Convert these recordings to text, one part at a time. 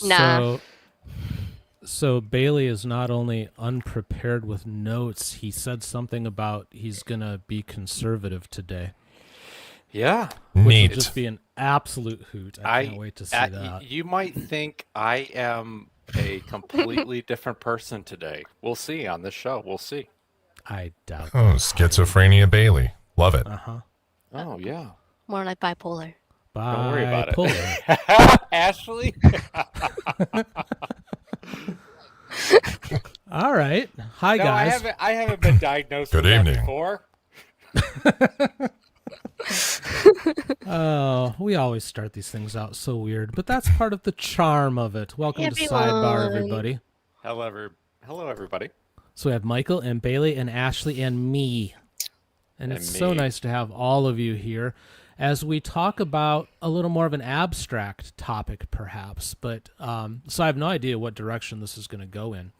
Nah. So Bailey is not only unprepared with notes, he said something about he's going to be conservative today. Yeah. Which Neat. will just be an absolute hoot. I can't wait to see that. You might think I am a completely different person today. We'll see on this show. We'll see. I doubt Oh, that. schizophrenia Bailey. Love it. Uh-huh. Oh, yeah. More like bipolar. Don't worry about it. Bipolar. Ashley? All right. Hi, No, guys. I haven't been diagnosed Good with that evening. before. Oh, we always start these things out so weird, but that's part of the charm of it. Welcome to Sidebar, everybody. Hello, everybody. So we have Michael and Bailey and Ashley and me. And it's so nice to have all of you here as we talk about a little more of an abstract topic, perhaps. But so I have no idea what direction this is going to go in.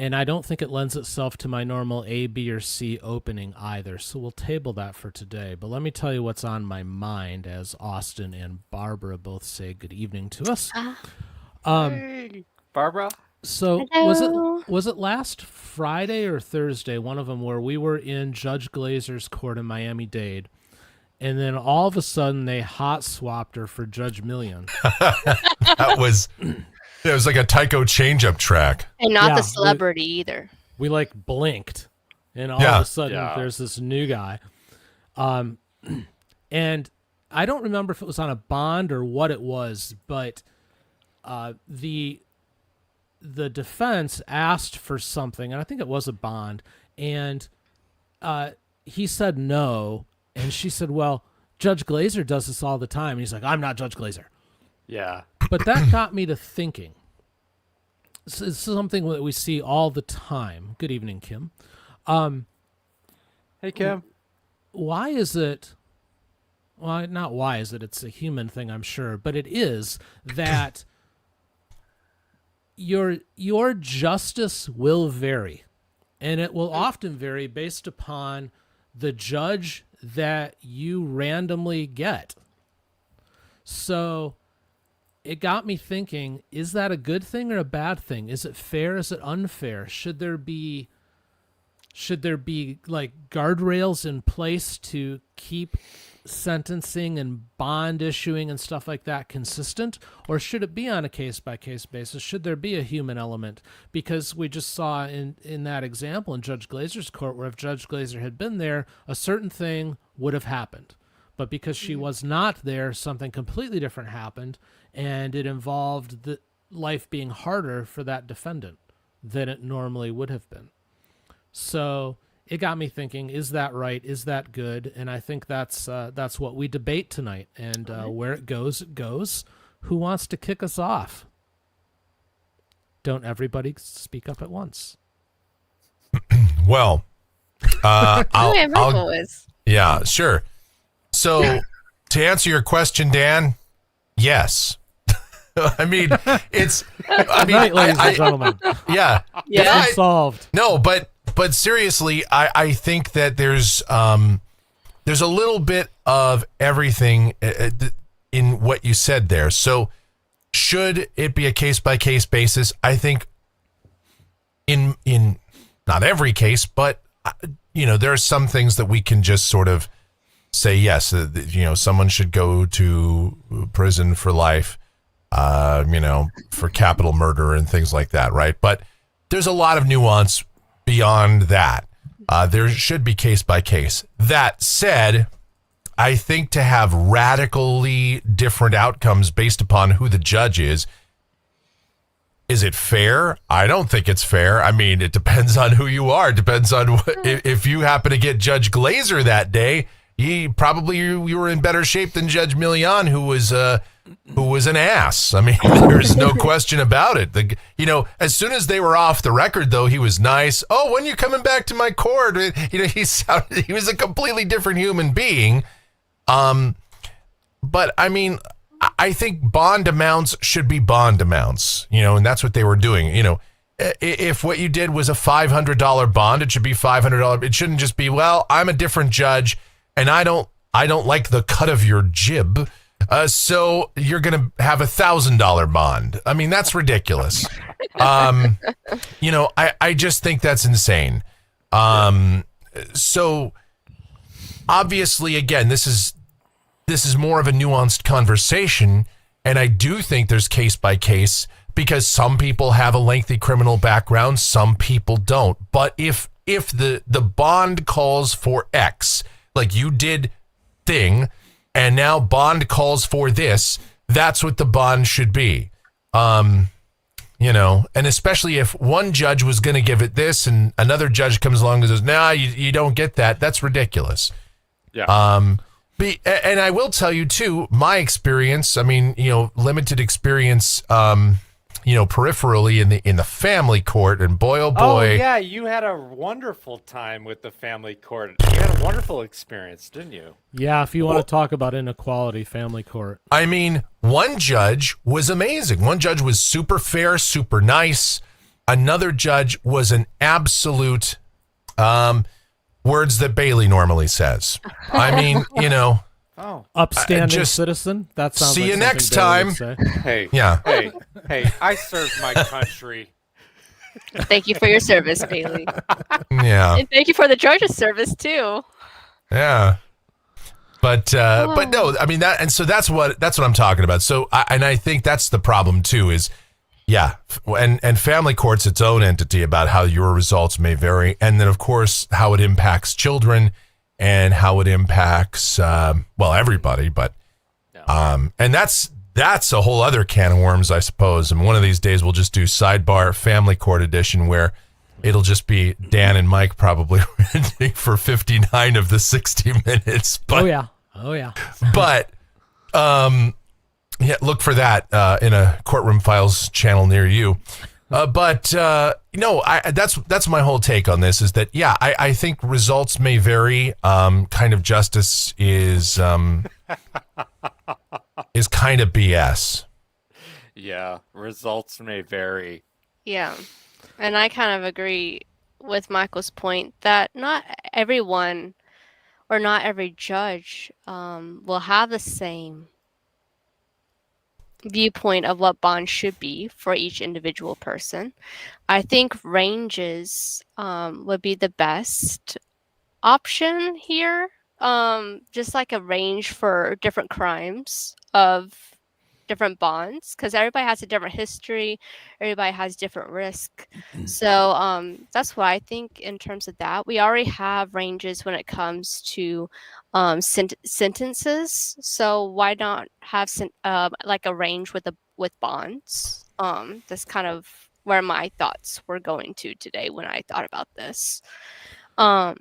And I don't think it lends itself to my normal A, B, or C opening either. So we'll table that for today. But let me tell you what's on my mind as Austin and Barbara both say good evening to us. Hey, Barbara? So Hello. was it last Friday or Thursday, one of them, where we were in Judge Glazer's court in Miami-Dade, and then all of a sudden they hot swapped her for Judge Milian. It was like a Tycho change-up track. And not Yeah, the celebrity either. We like blinked, and all of a sudden Yeah. there's this new guy. And I don't remember if it was on a bond or what it was, but the defense asked for something, and I think it was a bond, and he said no, and she said, well, Judge Glazer does this all the time. And he's like, I'm not Judge Glazer. Yeah. But that got me to thinking. It's something that we see all the time. Good evening, Kim. Hey, Kim. Why is it, well, not why is it, it's a human thing, I'm sure, but it is that your justice will vary, and it will often vary based upon the judge that you randomly get. So it got me thinking, is that a good thing or a bad thing? Is it fair? Is it unfair? Should there be like guardrails in place to keep sentencing and bond issuing and stuff like that consistent? Or should it be on a case-by-case basis? Should there be a human element? Because we just saw in that example in Judge Glazer's court where if Judge Glazer had been there, a certain thing would have happened. But because she was not there, something completely different happened, and it involved the life being harder for that defendant than it normally would have been. So it got me thinking, is that right? Is that good? And I think that's what we debate tonight. And where it goes, it goes. Who wants to kick us off? Don't everybody speak up at once. Well, Michael is. yeah, sure. So to answer your question, Dan, yes. I mean, it's, I mean, Right, ladies and gentlemen. yeah. Yeah. It's solved. No, but seriously, I think that there's a little bit of everything in what you said there. So should it be a case-by-case basis? I think in not every case, but there are some things that we can just sort of say, yes, someone should go to prison for life, for capital murder and things like that, right? But there's a lot of nuance beyond that. There should be case by case. That said, I think to have radically different outcomes based upon who the judge is it fair? I don't think it's fair. I mean, it depends on who you are. It depends on if you happen to get Judge Glazer that day. You were in better shape than Judge Milian, who was an ass. I mean, there's no question about it. As soon as they were off the record, though, he was nice. Oh, when you coming back to my court? He was a completely different human being. But I mean, I think bond amounts should be bond amounts, and that's what they were doing. If what you did was a $500 bond, it should be $500. It shouldn't just be, well, I'm a different judge and I don't like the cut of your jib, So you're going to have $1,000 bond. I mean, that's ridiculous. I just think that's insane. So obviously, again, this is more of a nuanced conversation, and I do think there's case by case because some people have a lengthy criminal background, some people don't. But if the bond calls for X, like you did thing, and now bond calls for this, that's what the bond should be. And especially if one judge was going to give it this and another judge comes along and says, nah, you don't get that. That's ridiculous. Yeah. And I will tell you too, my experience, I mean, limited experience, peripherally in the family court, and boy, oh boy. Oh, yeah, you had a wonderful time with the family court. You had a wonderful experience, didn't you? Yeah, if you want to talk about inequality, family court. I mean, one judge was amazing. One judge was super fair, super nice. Another judge was an absolute, words that Bailey normally says. I mean, Oh. Upstanding citizen? That sounds see like you something next Bailey time. would say. Hey, Yeah. hey, I served my country. Thank you for your service, Bailey. Yeah. And thank you for the judge's service too. Yeah. But no, I mean that's what I'm talking about. So I think that's the problem too is, yeah, and family court's its own entity about how your results may vary, and then of course how it impacts children and how it impacts everybody, but and that's a whole other can of worms, I suppose. And one of these days we'll just do Sidebar Family Court Edition where it'll just be Dan and Mike probably renting for 59 of the 60 minutes. But, Oh yeah. But look for that in a Courtroom Files channel near you. That's my whole take on this is that, I think results may vary. Kind of justice is kind of BS. Yeah, results may vary. Yeah. And I kind of agree with Michael's point that not everyone or not every judge will have the same viewpoint of what bond should be for each individual person. I think ranges would be the best option here. Just like a range for different crimes of different bonds, because everybody has a different history, everybody has different risk. So that's why I think in terms of that, we already have ranges when it comes to sentences. So why not have like a range with bonds? That's kind of where my thoughts were going to today when I thought about this. So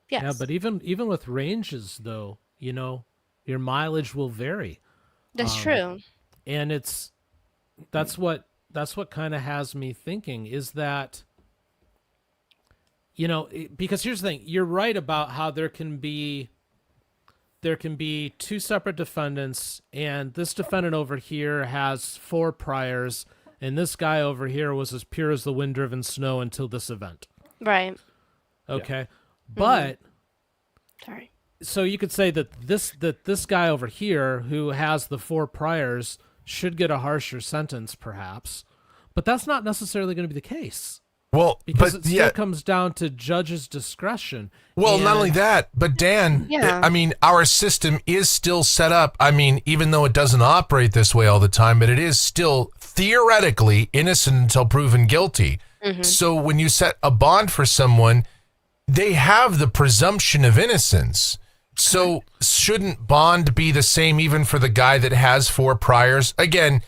yes. Yeah, but even with ranges though, your mileage will vary. That's true. And that's what kind of has me thinking is that, because here's the thing, you're right about how there can be two separate defendants, and this defendant over here has 4 priors, and this guy over here was as pure as the wind-driven snow until this event. Right. Okay. Yeah. But sorry. So you could say that this guy over here who has the 4 priors should get a harsher sentence, perhaps, but that's not necessarily going to be the case. Well, because it still comes down to judge's discretion. Well, not only that, but Dan, I mean, our system is still set up. I mean, even though it doesn't operate this way all the time, but it is still theoretically innocent until proven guilty. Mm-hmm. So when you set a bond for someone, they have the presumption of innocence. So shouldn't bond be the same even for the guy that has 4 priors? Again,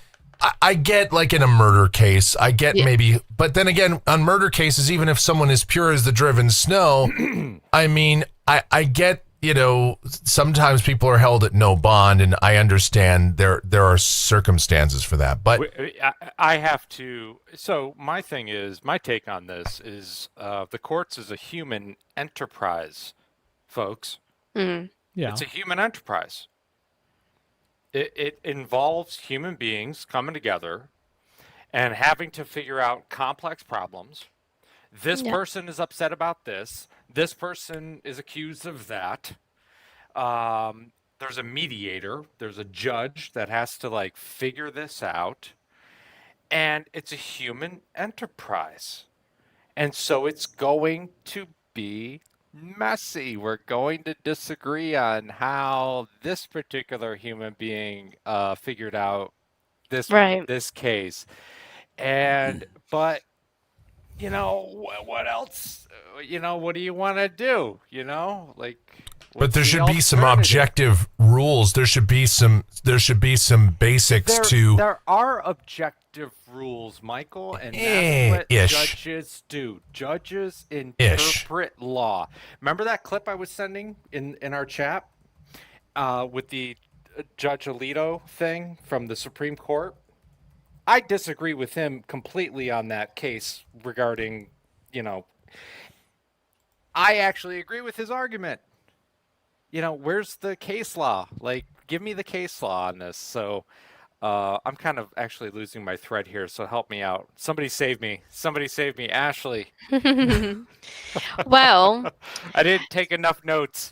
I get like in a murder case, I get maybe, but then again, on murder cases, even if someone is pure as the driven snow, I mean, I get, sometimes people are held at no bond, and I understand there are circumstances for that, but I have to, so my take on this is the courts is a human enterprise, folks. Mm-hmm. Yeah. It's a human enterprise. It involves human beings coming together and having to figure out complex problems. This person is upset about this. This person is accused of that. There there's a mediator, there's a judge that has to like figure this out, and it's a human enterprise. And so it's going to be messy. We're going to disagree on how this particular human being figured out Right. this case. And but what else? What do you want to do? Like. But there what's the should be some alternative? objective rules. There should be some basics to There are objective rules, Michael, and that's what ish. judges do. Judges interpret law. Remember that clip I was sending in our chat with the Judge Alito thing from the Supreme Court? I disagree with him completely on that case regarding, I actually agree with his argument. Where's the case law? Like, give me the case law on this. So I'm kind of actually losing my thread here, so help me out. Somebody save me. Somebody save me. Ashley. Well, I didn't take enough notes.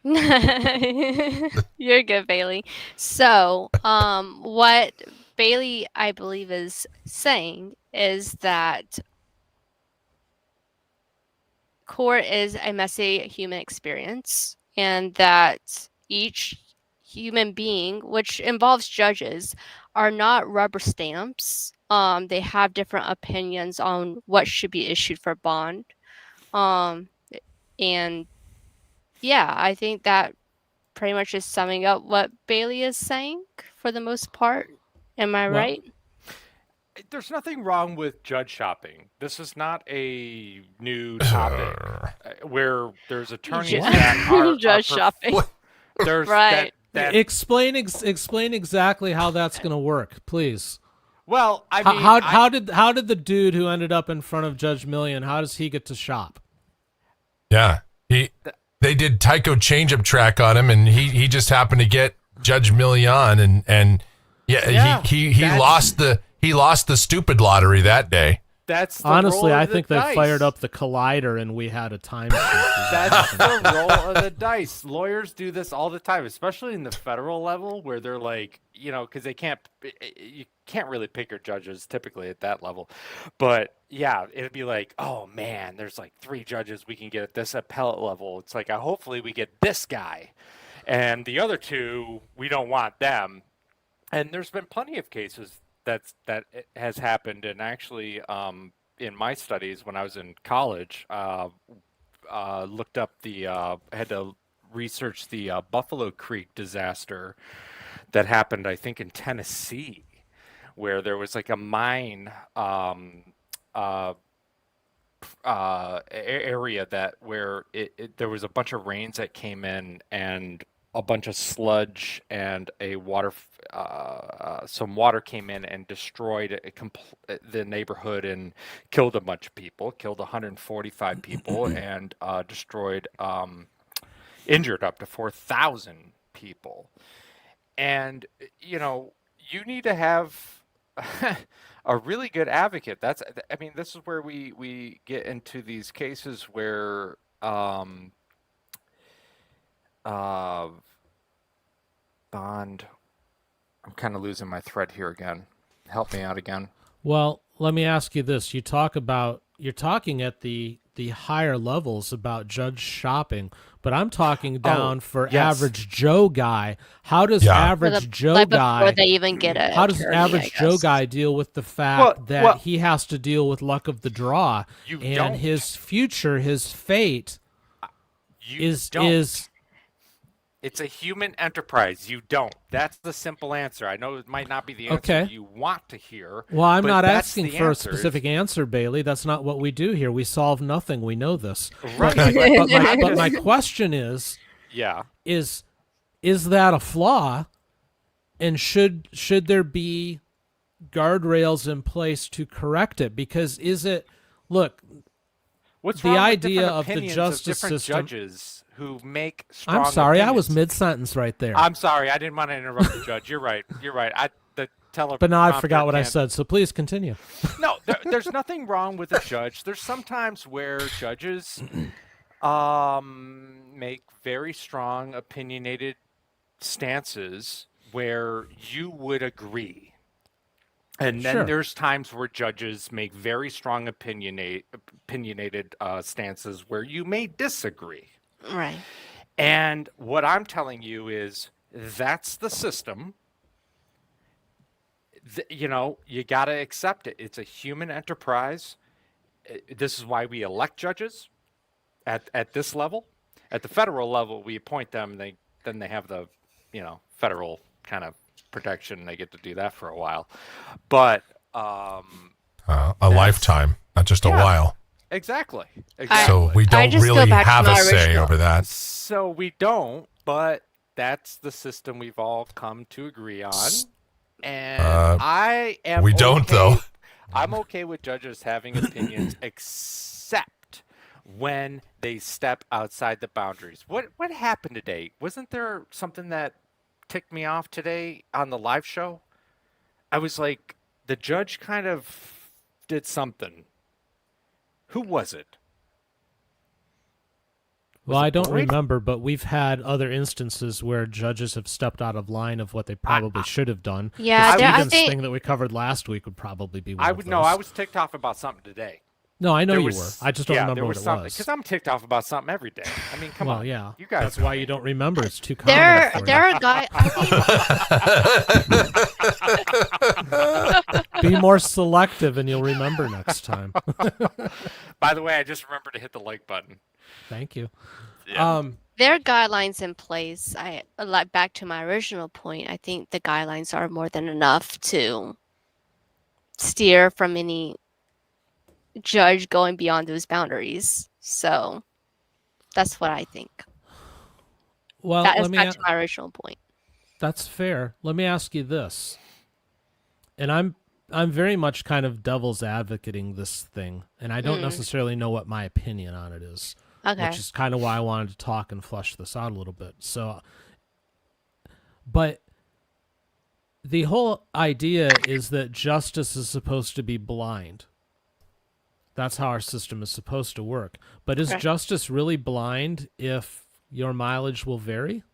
you're good, Bailey. So, what Bailey, I believe, is saying is that court is a messy human experience, and that each human being, which involves judges, are not rubber stamps. They have different opinions on what should be issued for bond. And yeah, I think that pretty much is summing up what Bailey is saying for the most part. Am I Well, right? There's nothing wrong with judge shopping. This is not a new topic where there's attorneys that are Judge shopping. There's Right. that Explain exactly how that's going to work, please. well, I mean, How did the dude who ended up in front of Judge Milian, how does he get to shop? Yeah, they did Tycho change-up track on him, and he just happened to get Judge Milian, and he lost the stupid lottery that day. that's the Honestly, roll I of the think they dice. fired up the collider and we had a time shift. That's the roll of the dice. Lawyers do this all the time, especially in the federal level, where they're like, because you can't really pick your judges typically at that level. But yeah, it'd be like, oh man, there's like 3 judges we can get at this appellate level. It's like, hopefully we get this guy, and the other 2, we don't want them. And there's been plenty of cases that it has happened. And actually, in my studies when I was in college, looked up had to research the Buffalo Creek disaster that happened, I think, in Tennessee, where there was like a mine area where there was a bunch of rains that came in, and a bunch of sludge and some water came in and destroyed the neighborhood and killed a bunch of people, killed 145 people, and injured up to 4,000 people. And, you need to have a really good advocate. This is where we get into these cases where, bond. I'm kind of losing my thread here again. Help me out again. Well, let me ask you this. You're talking at the higher levels about judge shopping, but I'm talking down for yes. average Joe guy. How does Yeah. average Joe Like guy before they even get it. how does average Joe guy deal with the fact that he has to deal with luck of the draw and his future, his fate is It's a human enterprise. You don't. That's the simple answer. I know it might not be the answer you want to hear. Well, I'm but not that's asking the for answer. a specific answer, Bailey. That's not what we do here. We solve nothing. We know this. Right. But my question is that a flaw? And should there be guardrails in place to correct it? Because What's the wrong with idea different of the opinions justice different system. judges who make strong I'm sorry, I was opinions? mid-sentence right there. I'm sorry, I didn't want to interrupt the judge. You're right. But now I forgot what I said, so please continue. No, there's nothing wrong with a judge. There's sometimes where judges make very strong, opinionated stances where you would agree. And then Sure. there's times where judges make very strong opinionated stances where you may disagree. Right. And what I'm telling you is that's the system. You know, you got to accept it. It's a human enterprise. This is why we elect judges at this level. At the federal level, we appoint them. Then they have the, federal kind of protection. They get to do that for a while. But A lifetime, not just a Yeah. while. exactly. So we I don't just go really back to have a my say original- over that. So we don't, but that's the system we've all come to agree on. And I am we don't, okay- though. I'm okay with judges having opinions except when they step outside the boundaries. What happened today? Wasn't there something that ticked me off today on the live show? I was like, the judge kind of did something. Who was it? Well, I don't Boyd? remember, but we've had other instances where judges have stepped out of line of what they probably should have done. Yeah, the there- I Stevens think- thing that we covered last week would probably be one I of would those. no. I was ticked off about something today. No, I know There you was- were. I just don't remember there what was it something was. because I'm ticked off about something every day. I mean, come well, on. yeah. You guys. That's know why me. you don't remember. It's too common. There are guys. I think Be more selective, and you'll remember next time. By the way, I just remembered to hit the like button. Thank you. Yeah. there are guidelines in place. I like back to my original point. I think the guidelines are more than enough to steer from any judge going beyond those boundaries. So that's what I think. Well, That is let me. back to my original point. That's fair. Let me ask you this, and I'm very much kind of devil's advocating this thing, and I don't necessarily know what my opinion on it is. Okay. Which is kind of why I wanted to talk and flesh this out a little bit. So, but the whole idea is that justice is supposed to be blind. That's how our system is supposed to work. But is Okay. justice really blind if your mileage will vary?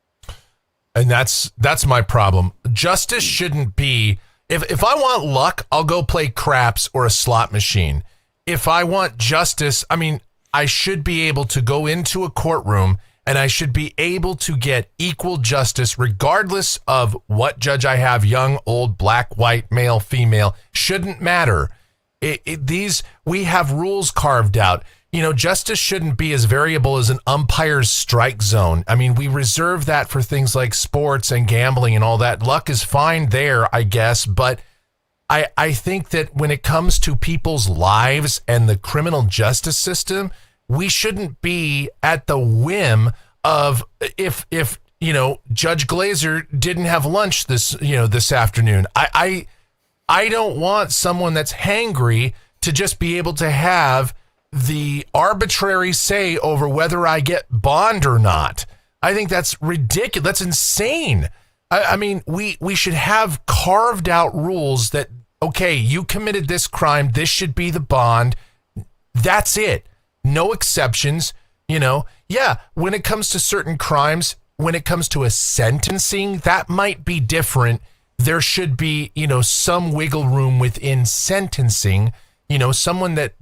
And that's my problem. Justice shouldn't be if I want luck, I'll go play craps or a slot machine. If I want justice, I mean, I should be able to go into a courtroom and I should be able to get equal justice regardless of what judge I have, young, old, black, white, male, female, shouldn't matter. We have rules carved out. You know, justice shouldn't be as variable as an umpire's strike zone. I mean, we reserve that for things like sports and gambling and all that. Luck is fine there, I guess, but I think that when it comes to people's lives and the criminal justice system, we shouldn't be at the whim of if Judge Glazer didn't have lunch this afternoon. I don't want someone that's hangry to just be able to have the arbitrary say over whether I get bond or not. I think that's ridiculous. That's insane. I mean, we should have carved out rules that, okay, you committed this crime, this should be the bond. That's it. No exceptions. Yeah, when it comes to certain crimes, when it comes to a sentencing, that might be different. There should be, some wiggle room within sentencing. Someone that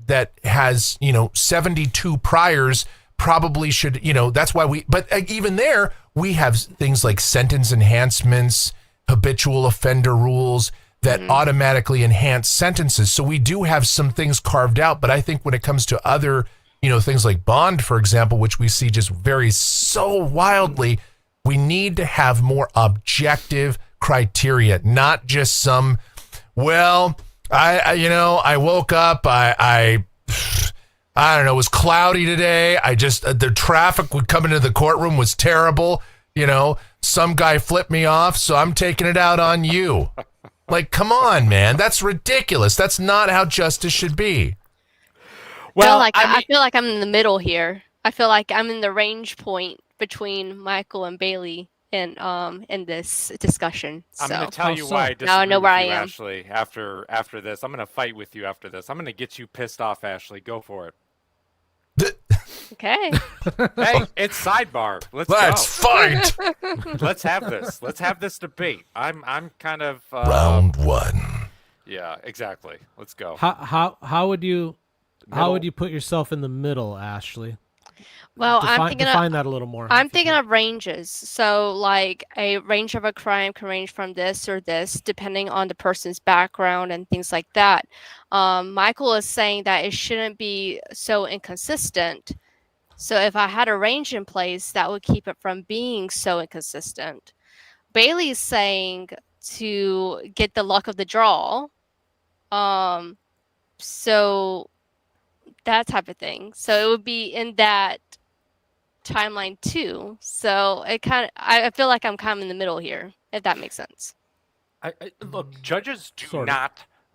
has, 72 priors probably should, that's why but even there, we have things like sentence enhancements, habitual offender rules that automatically enhance sentences. So we do have some things carved out, but I think when it comes to other, things like bond, for example, which we see just vary so wildly, we need to have more objective criteria, not just some, well, I woke up, I don't know, it was cloudy today. The traffic would come into the courtroom was terrible. Some guy flipped me off, so I'm taking it out on you. Like, come on, man. That's ridiculous. That's not how justice should be. Well, I feel like I'm in the middle here. I feel like I'm in the range point between Michael and Bailey in this discussion. I'm So going to tell you so? why I disagree Now I know with where I you, am. Ashley, after this. I'm going to fight with you after this. I'm going to get you pissed off, Ashley. Go for it. Okay. Hey, it's Sidebar. Let's fight. Let's have this. Let's have this debate. I'm kind of Round one. Yeah, exactly. Let's go. How would you Middle. put yourself in the middle, Ashley? Well, Define that a little more. I'm if you thinking could. of ranges. So, like, a range of a crime can range from this or this, depending on the person's background and things like that. Michael is saying that it shouldn't be so inconsistent. So, if I had a range in place, that would keep it from being so inconsistent. Bailey's saying to get the luck of the draw. So that type of thing. So it would be in that timeline too. So I feel like I'm kind of in the middle here, if that makes sense. Look, judges do Sort of.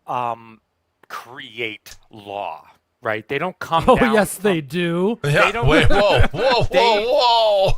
not create law, right? They don't come Oh down yes, from- they do. Yeah. don't- Wait. Whoa. Whoa.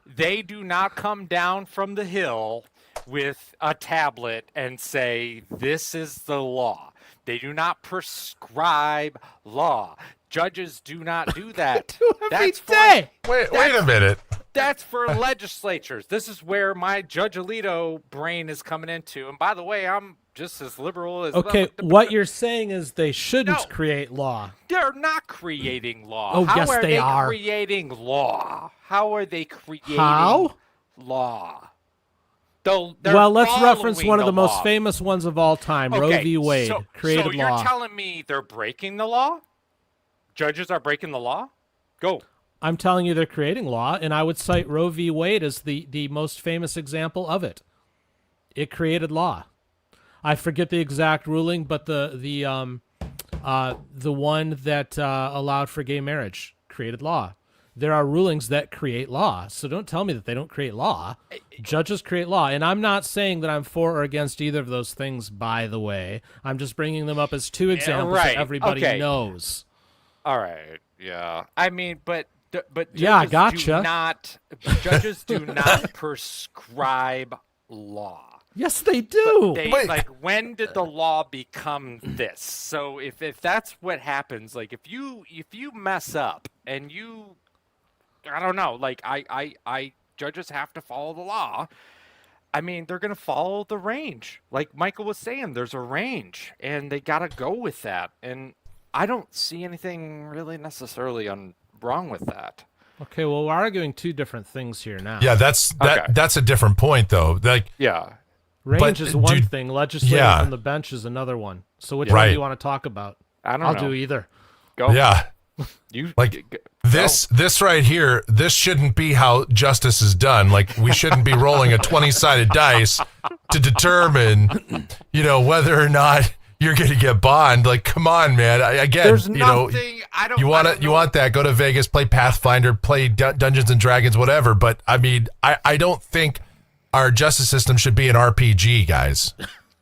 They do not come down from the hill with a tablet and say, this is the law. They do not prescribe law. Judges do not do that. Every day. Wait a minute. That's for legislatures. This is where my Judge Alito brain is coming into. And by the way, I'm just as liberal as... Okay, what you're saying is they shouldn't No. create law. They're not creating law. Oh, How yes, are they are. creating law? How are they creating How? law? Well, let's reference following one of the most law. famous ones of all time, Roe v. Wade, so created you're law. telling me they're breaking the law? Judges are breaking the law? Go. I'm telling you they're creating law, and I would cite Roe v. Wade as the most famous example of it. It created law. I forget the exact ruling, but the one that allowed for gay marriage created law. There are rulings that create law, so don't tell me that they don't create law. Judges create law, and I'm not saying that I'm for or against either of those things, by the way. I'm just bringing them up as two examples right, that everybody okay. knows. All right. Yeah. I mean, but judges Yeah, gotcha. judges do not prescribe law. Yes, they do. They Wait. like, when did the law become this? So if that's what happens, like if you mess up and you, I don't know, like I judges have to follow the law. I mean, they're going to follow the range. Like Michael was saying, there's a range and they got to go with that. And I don't see anything really necessarily wrong with that. Okay, well, we're arguing two different things here now. Yeah, that's a different point though. Like, Yeah. Range but, is one dude, thing. Legislative yeah. on the bench is another one. So which Right. one do you want to talk about? I don't I'll know. do either. Go. yeah. You Like this right here, this shouldn't be how justice is done. Like we shouldn't be rolling a 20-sided dice to determine, whether or not you're going to get bond. Like, come on, man. Again, There's nothing. I don't. you want I don't you know. want that? Go to Vegas, play Pathfinder, play Dungeons and Dragons, whatever. But I mean, I don't think our justice system should be an RPG, guys.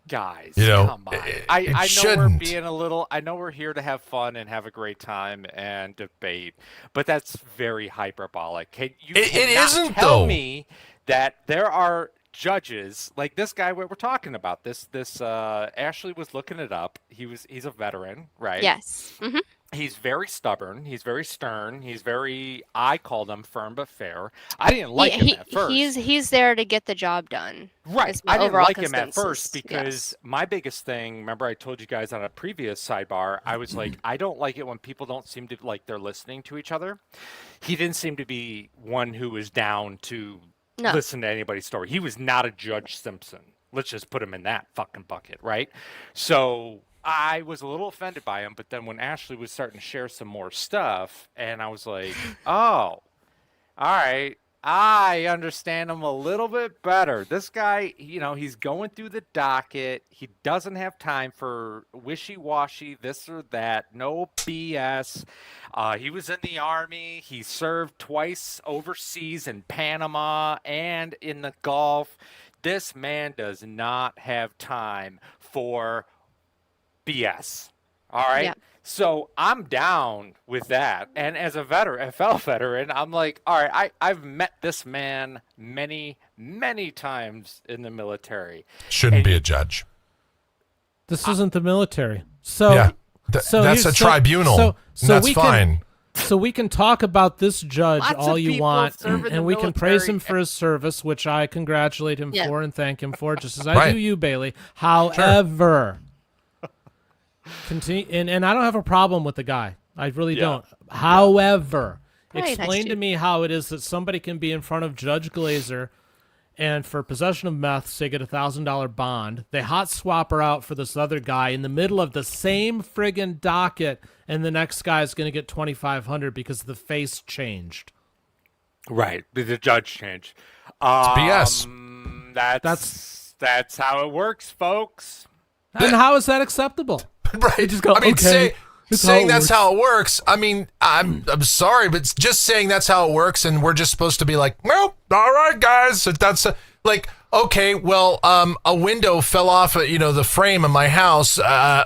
Guys, Come on. it I know shouldn't. we're being a little. I know we're here to have fun and have a great time and debate, but that's very hyperbolic. You It cannot isn't, tell though. me that there are judges like this guy we're talking about. This Ashley was looking it up. He's a veteran, right? Yes. Mm-hmm. He's very stubborn. He's very stern. He's very. I called him firm but fair. I didn't like him at first. He's there to get the job done. Right. is my I didn't overall like him at first consensus. because Yes. my biggest thing, remember I told you guys on a previous sidebar, I was like, I don't like it when people don't seem to like they're listening to each other. He didn't seem to be one who was down to No. listen to anybody's story. He was not a Judge Simpson. Let's just put him in that fucking bucket, right? So I was a little offended by him, but then when Ashley was starting to share some more stuff, and I was like, oh, all right. I understand him a little bit better. This guy, he's going through the docket. He doesn't have time for wishy-washy, this or that. No BS. He was in the Army. He served twice overseas in Panama and in the Gulf. This man does not have time for BS. All right? Yeah. So I'm down with that. And as a fellow veteran, I'm like, all right, I've met this man many, many times in the military. Shouldn't be a judge. This isn't the military. So Yeah. so That's here's- a tribunal. So That's we fine. So we can talk about this judge Lots all of you people want, serve in and the we can praise him military. for his service, which I congratulate him Yeah. for and thank him for, just as I Right. do you, Bailey. However, continue, and I don't have a problem with the guy. I really Yeah. don't. However, Right, explain nice to dude. me how it is that somebody can be in front of Judge Glazer and for possession of meth, say, get $1,000 bond. They hot swap her out for this other guy in the middle of the same friggin' docket, and the next guy is going to get $2,500 because the face changed. Right. The judge changed. BS. That's how it works, folks. And how is that acceptable? Right. just go, I mean, okay, that's how saying it that's works. how it works. I mean, I'm sorry, but just saying that's how it works, and we're just supposed to be like, well, all right, guys. That's like, okay, well, a window fell off, the frame of my house.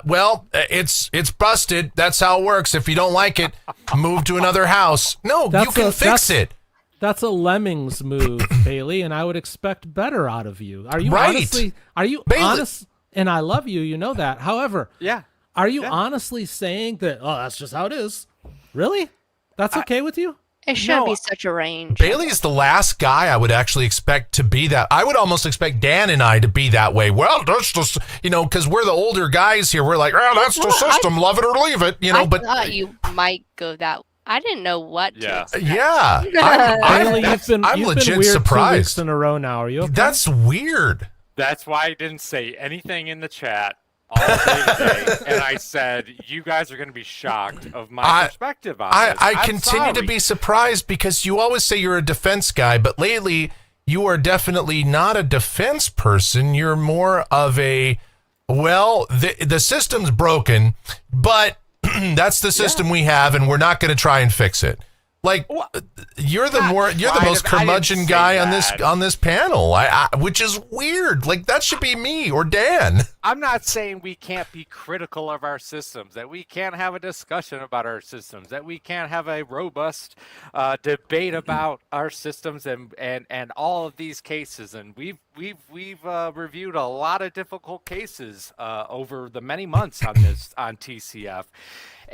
Well, it's busted. That's how it works. If you don't like it, move to another house. No, you can fix it. That's a lemmings move, Bailey, and I would expect better out of you. Are you Right. honestly? Are you Bailey- honest? And I love you. You know that. However, Yeah. are you honestly saying that? Oh, that's just how it is. Really? That's okay with you? It shouldn't No, be such a range. Bailey is the last guy I would actually expect to be that. I would almost expect Dan and I to be that way. Well, that's just, because we're the older guys here. We're like, oh, that's the system. Love it or leave it, I but thought you might go that. I didn't know what. Yeah. To expect. yeah, Bailey, I'm you've legit been weird 2 weeks surprised. in a row now. Are you okay? That's weird. That's why I didn't say anything in the chat all day today. And I said, you guys are going to be shocked of my perspective on this. I I'm continue to sorry. be surprised because you always say you're a defense guy, but lately you are definitely not a defense person. You're more of a, well, the system's broken, but that's the system we have, and we're not going to try and fix it. Like, you're the most curmudgeon guy on this panel, which is weird. Like, that should be me or Dan. I'm not saying we can't be critical of our systems, that we can't have a discussion about our systems, that we can't have a robust debate about our systems and all of these cases. And we've reviewed a lot of difficult cases over the many months on TCF.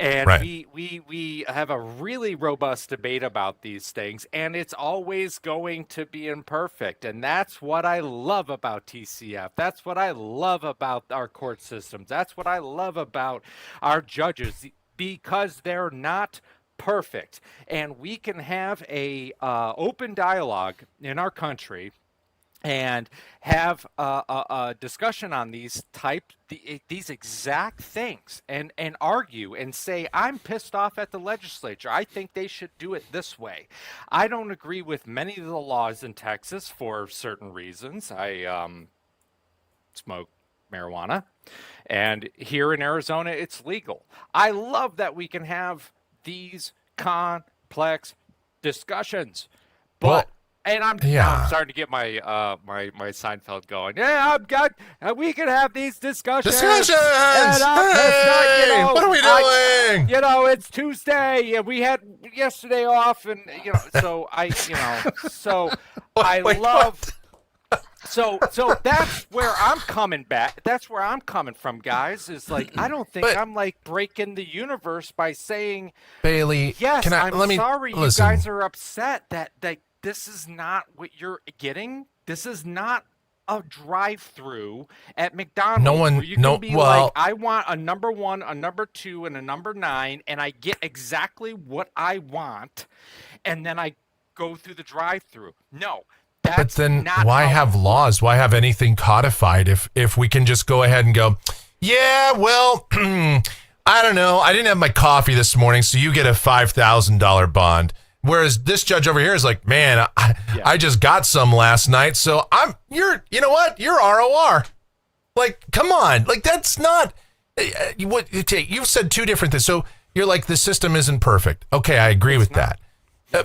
And Right. we have a really robust debate about these things, and it's always going to be imperfect. And that's what I love about TCF. That's what I love about our court systems. That's what I love about our judges, because they're not perfect. And we can have a open dialogue in our country and have a discussion on these exact things and argue and say, I'm pissed off at the legislature. I think they should do it this way. I don't agree with many of the laws in Texas for certain reasons. I smoke marijuana, and here in Arizona, it's legal. I love that we can have these complex discussions, but Well, and I'm starting to get my my Seinfeld going. Yeah, I'm good. We can have these discussions. Discussions! And I'm pissed off, Hey, what are we doing? It's Tuesday. And we had yesterday off, and so I Wait, love. So that's where I'm coming back. That's where I'm coming from, guys. Is like, I don't think I'm like breaking the universe by saying, Bailey, yes, let me sorry listen. you guys are upset that this is not what you're getting. This is not a drive-through at McDonald's. No one- where you can no- be well- like, I want a number 1, a number 2, and a number 9, and I get exactly what I want, and then I go through the drive-through. No. But That's then not why how have laws? Why have anything codified if we can just go ahead and go, yeah, well, I don't know. I didn't have my coffee this morning, so you get a $5,000 bond. Whereas this judge over here is like, man, I just got some last night, so you know what? You're ROR. Like, come on. Like, that's not, you've said two different things. So you're like, the system isn't perfect. Okay, I agree with that.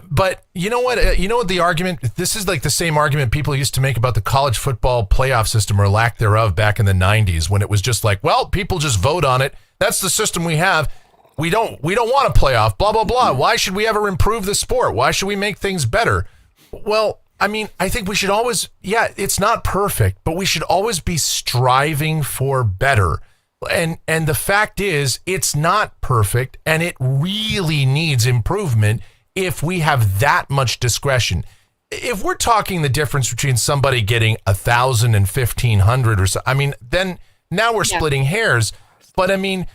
But you know what? You know what the argument? This is like the same argument people used to make about the college football playoff system or lack thereof back in the 90s, when it was just like, well, people just vote on it. That's the system we have. We don't want a playoff. Blah blah blah. Why should we ever improve the sport? Why should we make things better? Well, I mean, I think we should always. Yeah, it's not perfect, but we should always be striving for better. And the fact is, it's not perfect, and it really needs improvement if we have that much discretion. If we're talking the difference between somebody getting 1,000 and 1,500 or so, I mean, then now we're splitting hairs. But I mean,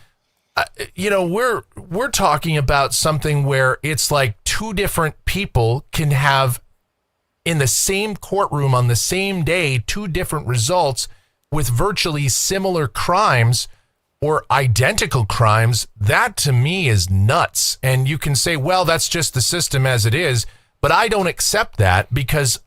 we're talking about something where it's like two different people can have in the same courtroom on the same day, two different results with virtually similar crimes or identical crimes. That to me is nuts. And you can say, well, that's just the system as it is. But I don't accept that because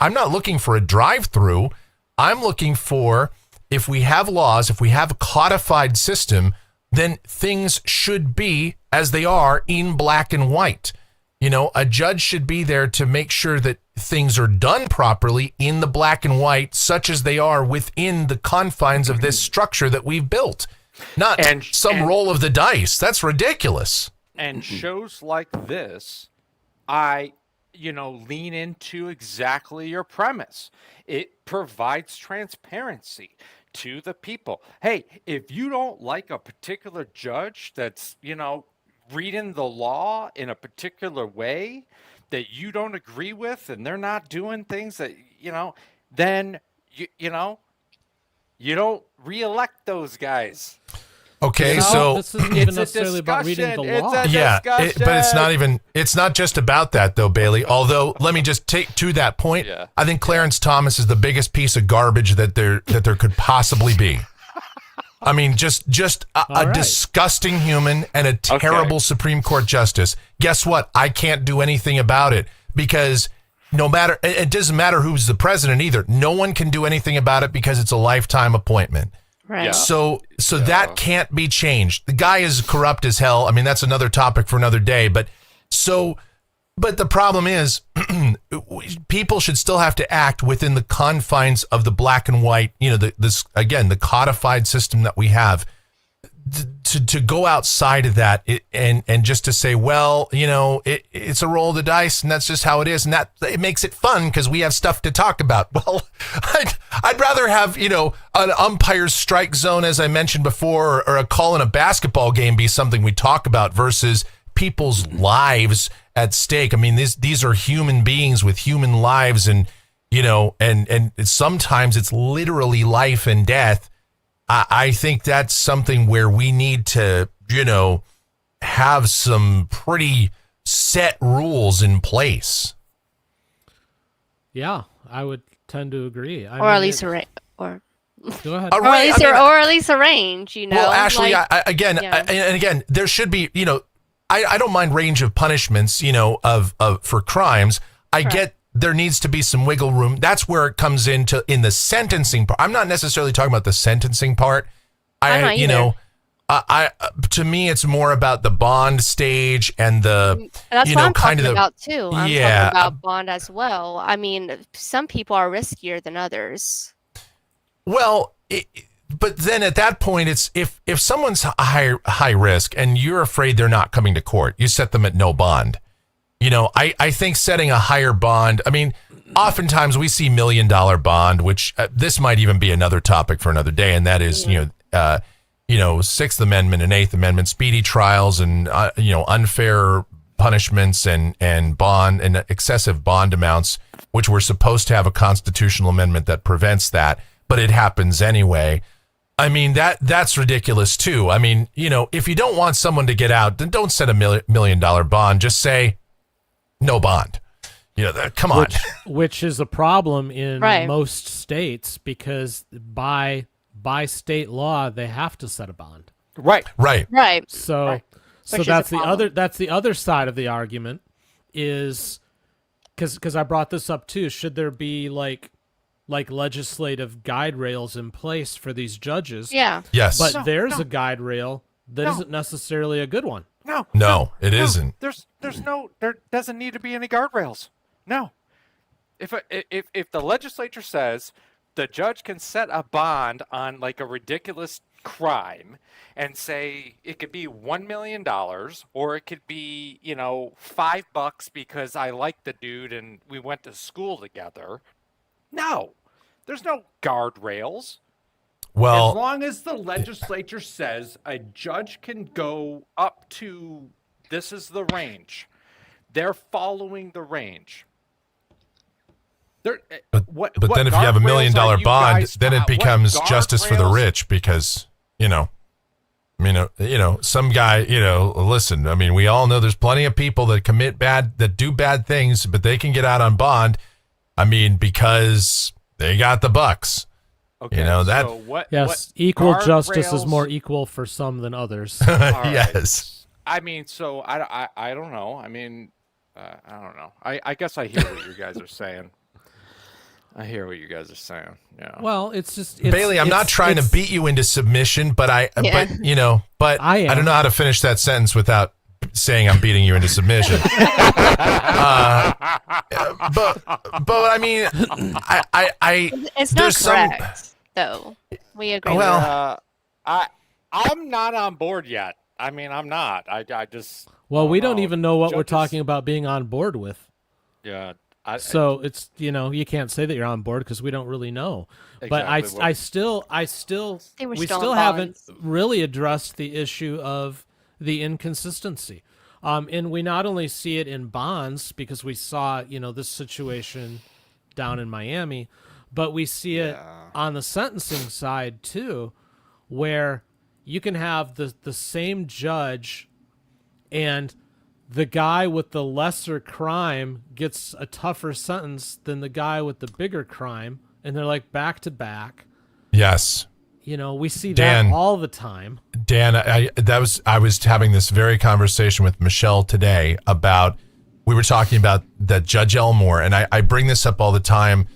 I'm not looking for a drive-through. I'm looking for, if we have laws, if we have a codified system, then things should be as they are in black and white. A judge should be there to make sure that things are done properly in the black and white, such as they are within the confines of this structure that we've built. Not some roll of the dice. That's ridiculous. And shows like this, I lean into exactly your premise. It provides transparency to the people. Hey, if you don't like a particular judge that's, reading the law in a particular way that you don't agree with, and they're not doing things that, then, you don't reelect those guys. Okay, so this isn't even necessarily about reading the law. But it's not just about that though, Bailey. Although, let me just take to that point. Yeah. I think Clarence Thomas is the biggest piece of garbage that there could possibly be. I mean, just a disgusting human and a terrible Supreme Court justice. Guess what? I can't do anything about it because it doesn't matter who's the president either. No one can do anything about it because it's a lifetime appointment. Right. Yeah. So that can't be changed. The guy is corrupt as hell. I mean, that's another topic for another day. But the problem is people should still have to act within the confines of the black and white, the codified system that we have. To go outside of that and just to say, well, it's a roll of the dice and that's just how it is. And that it makes it fun because we have stuff to talk about. Well, I'd rather have, an umpire's strike zone, as I mentioned before, or a call in a basketball game be something we talk about versus people's lives at stake. I mean, these are human beings with human lives and sometimes it's literally life and death. I think that's something where we need to, have some pretty set rules in place. Yeah, I would tend to agree. Or at least arrange. Or go ahead. Or at least arrange. Well, Ashley, again, there should be. I don't mind range of punishments. For crimes. I get. There needs to be some wiggle room. That's where it comes in the sentencing part. I'm not necessarily talking about the sentencing part. To me, it's more about the bond stage and the. That's what I'm talking about too. I'm talking Yeah, about bond as well. I mean, some people are riskier than others. Well, but then at that point, it's if someone's high risk and you're afraid they're not coming to court, you set them at no bond. I think setting a higher bond, I mean, oftentimes we see $1 million bond, which this might even be another topic for another day. And that is, Sixth Amendment and Eighth Amendment, speedy trials and, unfair punishments and bond and excessive bond amounts, which we're supposed to have a constitutional amendment that prevents that, but it happens anyway. I mean, that's ridiculous too. I mean, if you don't want someone to get out, then don't set a $1 million bond. Just say, no bond. Come on. Which is a problem in most states because by state law they have to set a bond. Right. So that's the other side of the argument is because I brought this up too. Should there be like legislative guide rails in place for these judges? Yeah. Yes. But there's a guide rail that isn't necessarily a good one. No, it isn't. There doesn't need to be any guardrails. No. If the legislature says the judge can set a bond on like a ridiculous crime and say it could be $1 million or it could be, $5 because I like the dude and we went to school together. No, there's no guardrails. Well, as long as the legislature says a judge can go up to this is the range, they're following the range. but then if you have $1 million bond, then it becomes justice for the rich because, some guy, listen, I mean, we all know there's plenty of people that do bad things, but they can get out on bond. I mean, because they got the bucks. Okay, Yes, what equal justice is guardrails- more equal for some than others. All right. Yes. I mean, so I don't know. I mean, I don't know. I guess I hear what you guys are saying. Yeah. Well, it's just Bailey, I'm not trying to beat you into submission, but I am. I don't know how to finish that sentence without saying I'm beating you into submission. But I mean, It's not there's some- correct, though. We agree. Well- I'm not on board yet. I mean, I'm not. I just. Well, we don't know. even know what we're Judges- talking about being on board with. Yeah. So it's you can't say that you're on board because we don't really know. But Exactly. I still They were we still still on haven't bonds. really addressed the issue of the inconsistency. And we not only see it in bonds because we saw this situation down in Miami, but we see it on the sentencing side too, where you can have the same judge and the guy with the lesser crime gets a tougher sentence than the guy with the bigger crime, and they're like back to back. Yes. We see Dan. that all the time. Dan, I was having this very conversation with Michelle today about, we were talking about that Judge Elmore, and I bring this up all the time.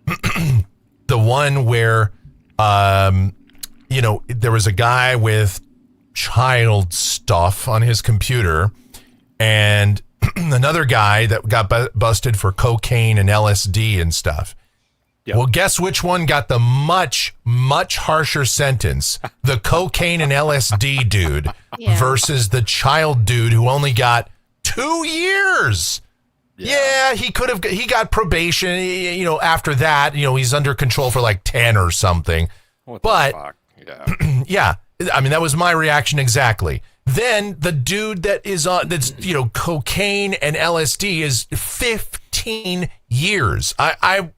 The one where, there was a guy with child stuff on his computer, and another guy that got busted for cocaine and LSD and stuff. Yep. Well, guess which one got the much, much harsher sentence? The cocaine and LSD dude Yeah. versus the child dude who only got 2 years. Yeah, he got probation, after that, he's under control for like 10 or something. What But- the fuck? Yeah. Yeah, I mean, that was my reaction exactly. Then the dude that is on, that's, cocaine and LSD is 15 years. I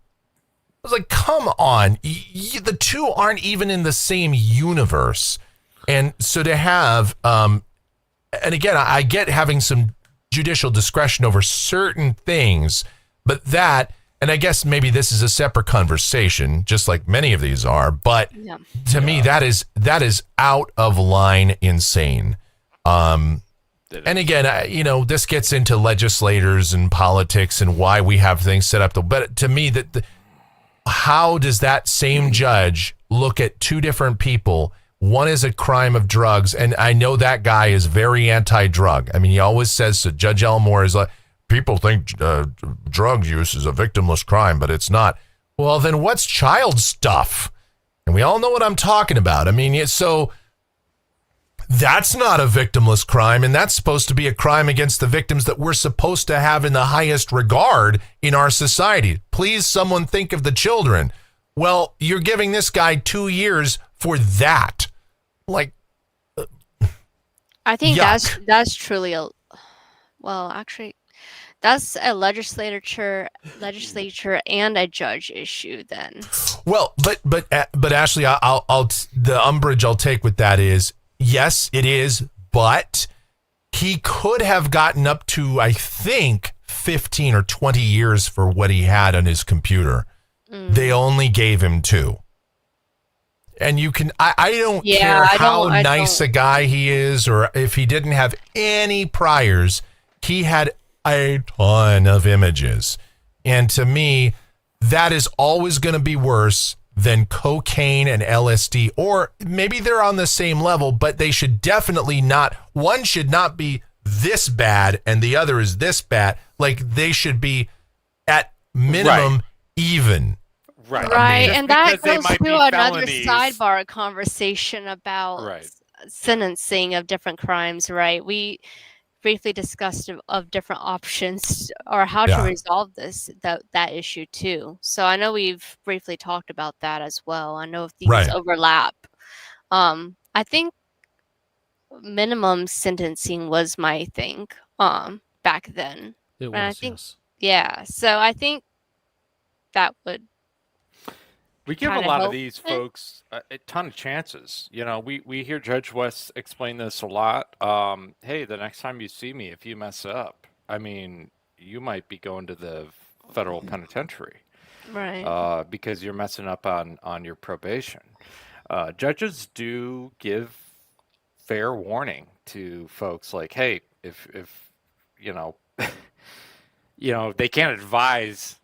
was like, come on. The two aren't even in the same universe. And so to have, and again, I get having some judicial discretion over certain things, but that, and I guess maybe this is a separate conversation, just like many of these are, but Yeah. to me, that is out of line insane. And again, this gets into legislators and politics and why we have things set up. But to me, how does that same judge look at two different people? One is a crime of drugs, and I know that guy is very anti-drug. I mean, he always says that Judge Elmore is like, people think drug use is a victimless crime, but it's not. Well, then what's child stuff? And we all know what I'm talking about. I mean, so that's not a victimless crime, and that's supposed to be a crime against the victims that we're supposed to have in the highest regard in our society. Please, someone think of the children. Well, you're giving this guy 2 years for that. Like, I think Yuck. that's truly actually, that's a legislature and a judge issue. Then well, but Ashley, I'll the umbrage I'll take with that is, yes, it is, but he could have gotten up to, I think, 15 or 20 years for what he had on his computer. They only gave him 2. And you can, I don't care how nice a guy he is, or if he didn't have any priors, he had a ton of images. And to me, that is always going to be worse than cocaine and LSD, or maybe they're on the same level, but they should definitely not, one should not be this bad and the other is this bad. Like, they should be at minimum even. Right. right, Just and that because they goes might to be another felonies. sidebar conversation about Right. sentencing of different crimes. Right, briefly discussed of different options or how to Yeah. resolve that issue too. So I know we've briefly talked about that as well. I know if these Right. overlap. I think minimum sentencing was my thing back then. It And I was, think yes. yeah, so I think that would We give a kind of lot of help these it. folks a ton of chances. You know, we hear Judge West explain this a lot. Hey, the next time you see me, if you mess up, I mean, you might be going to the federal penitentiary Right. because you're messing up on your probation. Judges do give fair warning to folks like, hey, if you know, they can't advise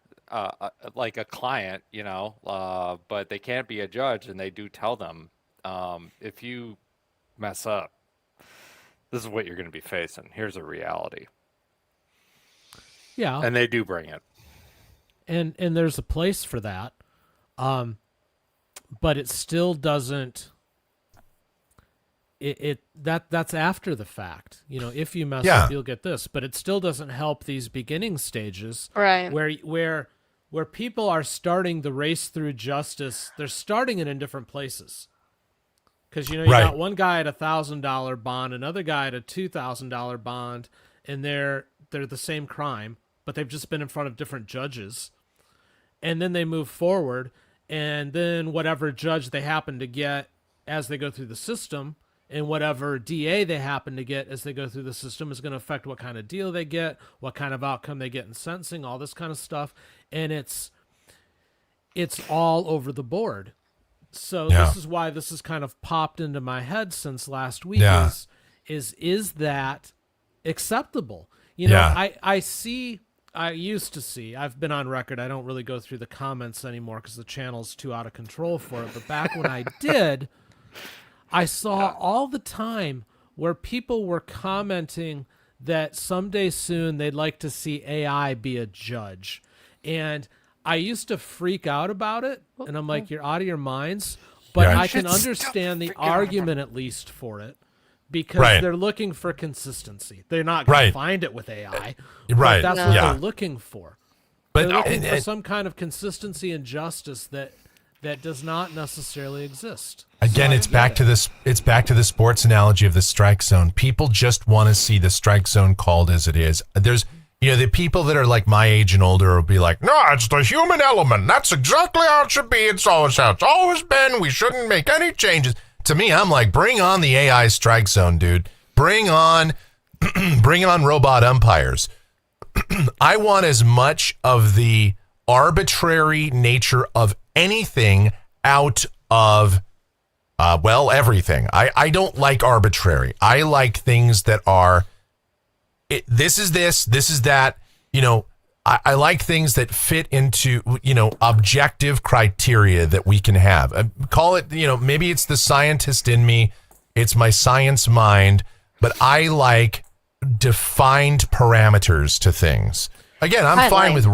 like a client, but they can't be a judge, and they do tell them, if you mess up, this is what you're going to be facing. Here's a reality, Yeah. and they do bring it. And there's a place for that. But it still doesn't that's after the fact. If you mess Yeah. up, you'll get this, but it still doesn't help these beginning stages Right. where people are starting the race through justice. They're starting it in different places. Because you Right. got one guy at $1,000 bond, another guy at a $2,000 bond, and they're the same crime, but they've just been in front of different judges. And then they move forward, and then whatever judge they happen to get as they go through the system, and whatever DA they happen to get as they go through the system is going to affect what kind of deal they get, what kind of outcome they get in sentencing, all this kind of stuff. And it's all over the board. So Yeah. this is why this has kind of popped into my head since last week. Yeah. Is that acceptable? Yeah. I used to see, I've been on record, I don't really go through the comments anymore because the channel's too out of control for it. But back when I did, I saw all the time where people were commenting that someday soon they'd like to see AI be a judge. And I used to freak out about it. And I'm like, you're out of your minds. But Yeah. I can Should stop understand the freaking out. argument at least for it. Because Right. they're looking for consistency. They're not going Right. to find it with AI. Right. But that's No. what Yeah. they're looking for. But They're looking and- for and- some kind of consistency and justice that does not necessarily exist. Again, So I it's get back it. to this. It's back to the sports analogy of the strike zone. People just want to see the strike zone called as it is. There's, the people that are like my age and older will be like, no, it's the human element. That's exactly how it should be. It's always how it's always been. We shouldn't make any changes. To me, I'm like, bring on the AI strike zone, dude. Bring on robot umpires. I want as much of the arbitrary nature of anything out of everything. I don't like arbitrary. I like things that are this is that. I like things that fit into objective criteria that we can have. Call it, maybe it's the scientist in me, it's my science mind, but I like defined parameters to things. Again, I'm fine with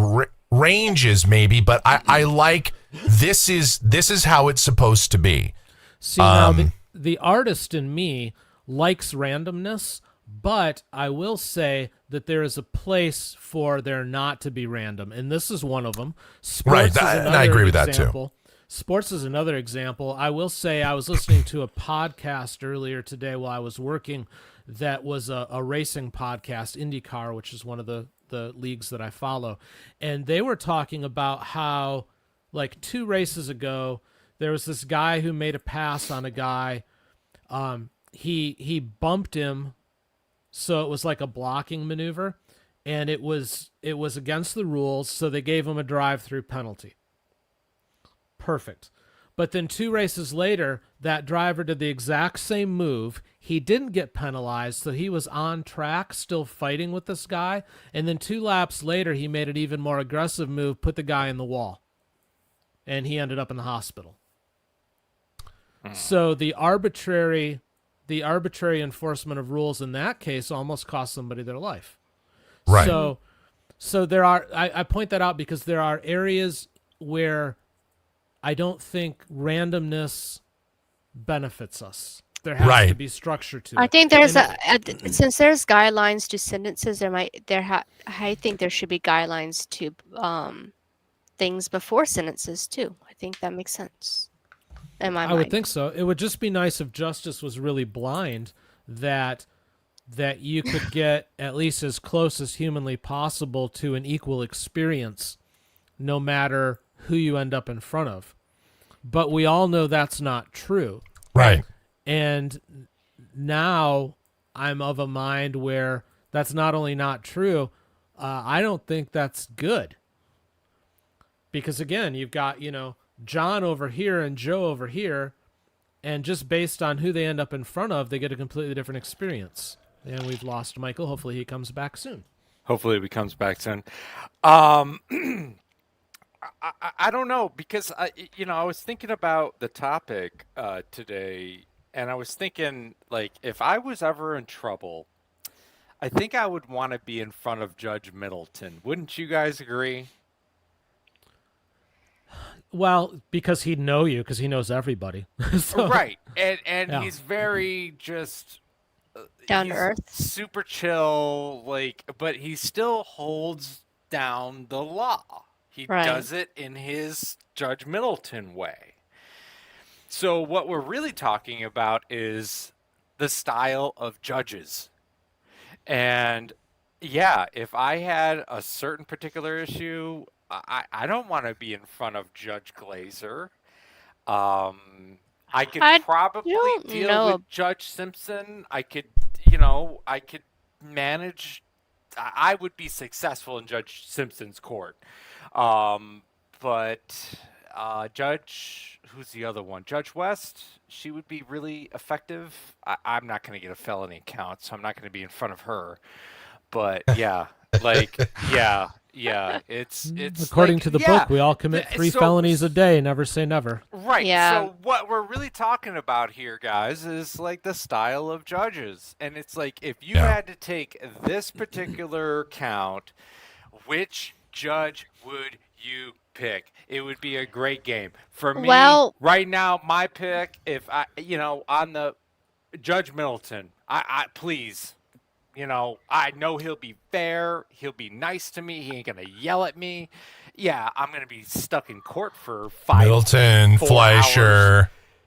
ranges maybe, but I like this is how it's supposed to be. See, now the artist in me likes randomness, but I will say that there is a place for there not to be random, and this is one of them. Right, Sports is and I agree with that too. example. Sports is another example. I will say I was listening to a podcast earlier today while I was working that was a racing podcast, IndyCar, which is one of the leagues that I follow. And they were talking about how, like 2 races ago, there was this guy who made a pass on a guy. He bumped him, so it was like a blocking maneuver, and it was against the rules, so they gave him a drive-through penalty. Perfect. But then 2 races later, that driver did the exact same move. He didn't get penalized, so he was on track, still fighting with this guy. And then 2 laps later, he made an even more aggressive move, put the guy in the wall. And he ended up in the hospital. So the arbitrary enforcement of rules in that case almost cost somebody their life. Right. So there are, I point that out because there are areas where I don't think randomness benefits us. There has to Right. be structure to it. I think there's And since there's guidelines to sentences, I think there should be guidelines to things before sentences too. I think that makes sense in my I would mind. think so. It would just be nice if justice was really blind, that you could get at least as close as humanly possible to an equal experience, no matter who you end up in front of. But we all know that's not true. Right. And now I'm of a mind where that's not only not true, I don't think that's good. Because again, you've got, John over here and Joe over here, and just based on who they end up in front of, they get a completely different experience. And we've lost Michael. Hopefully he comes back soon. Hopefully he comes back soon. I don't know, because I was thinking about the topic today, and I was thinking, like, if I was ever in trouble, I think I would want to be in front of Judge Middleton. Wouldn't you guys agree? Well, because he'd know you, because he knows everybody. So, Right, and Yeah. he's very just Down to he's earth. super chill, like, but he still holds down the law. He Right. does it in his Judge Middleton way. So what we're really talking about is the style of judges. And yeah, if I had a certain particular issue, I don't want to be in front of Judge Glazer. I could I probably don't deal know. with Judge Simpson. I could manage. I would be successful in Judge Simpson's court. But Judge, who's the other one? Judge West, she would be really effective. I'm not going to get a felony count, so I'm not going to be in front of her. But yeah, like, yeah, it's according like, to the yeah, book, we all commit 3 so- felonies a day. Never say never. Right. Yeah. So what we're really talking about here, guys, is like the style of judges. And it's like, if you Yeah. had to take this particular count, which judge would you pick? It would be a great game. For me, Well- right now, my pick, if on the Judge Middleton, I please, I know he'll be fair. He'll be nice to me. He ain't going to yell at me. Yeah, I'm going to be stuck in court for 5 Middleton, 4 Fleischer. hours.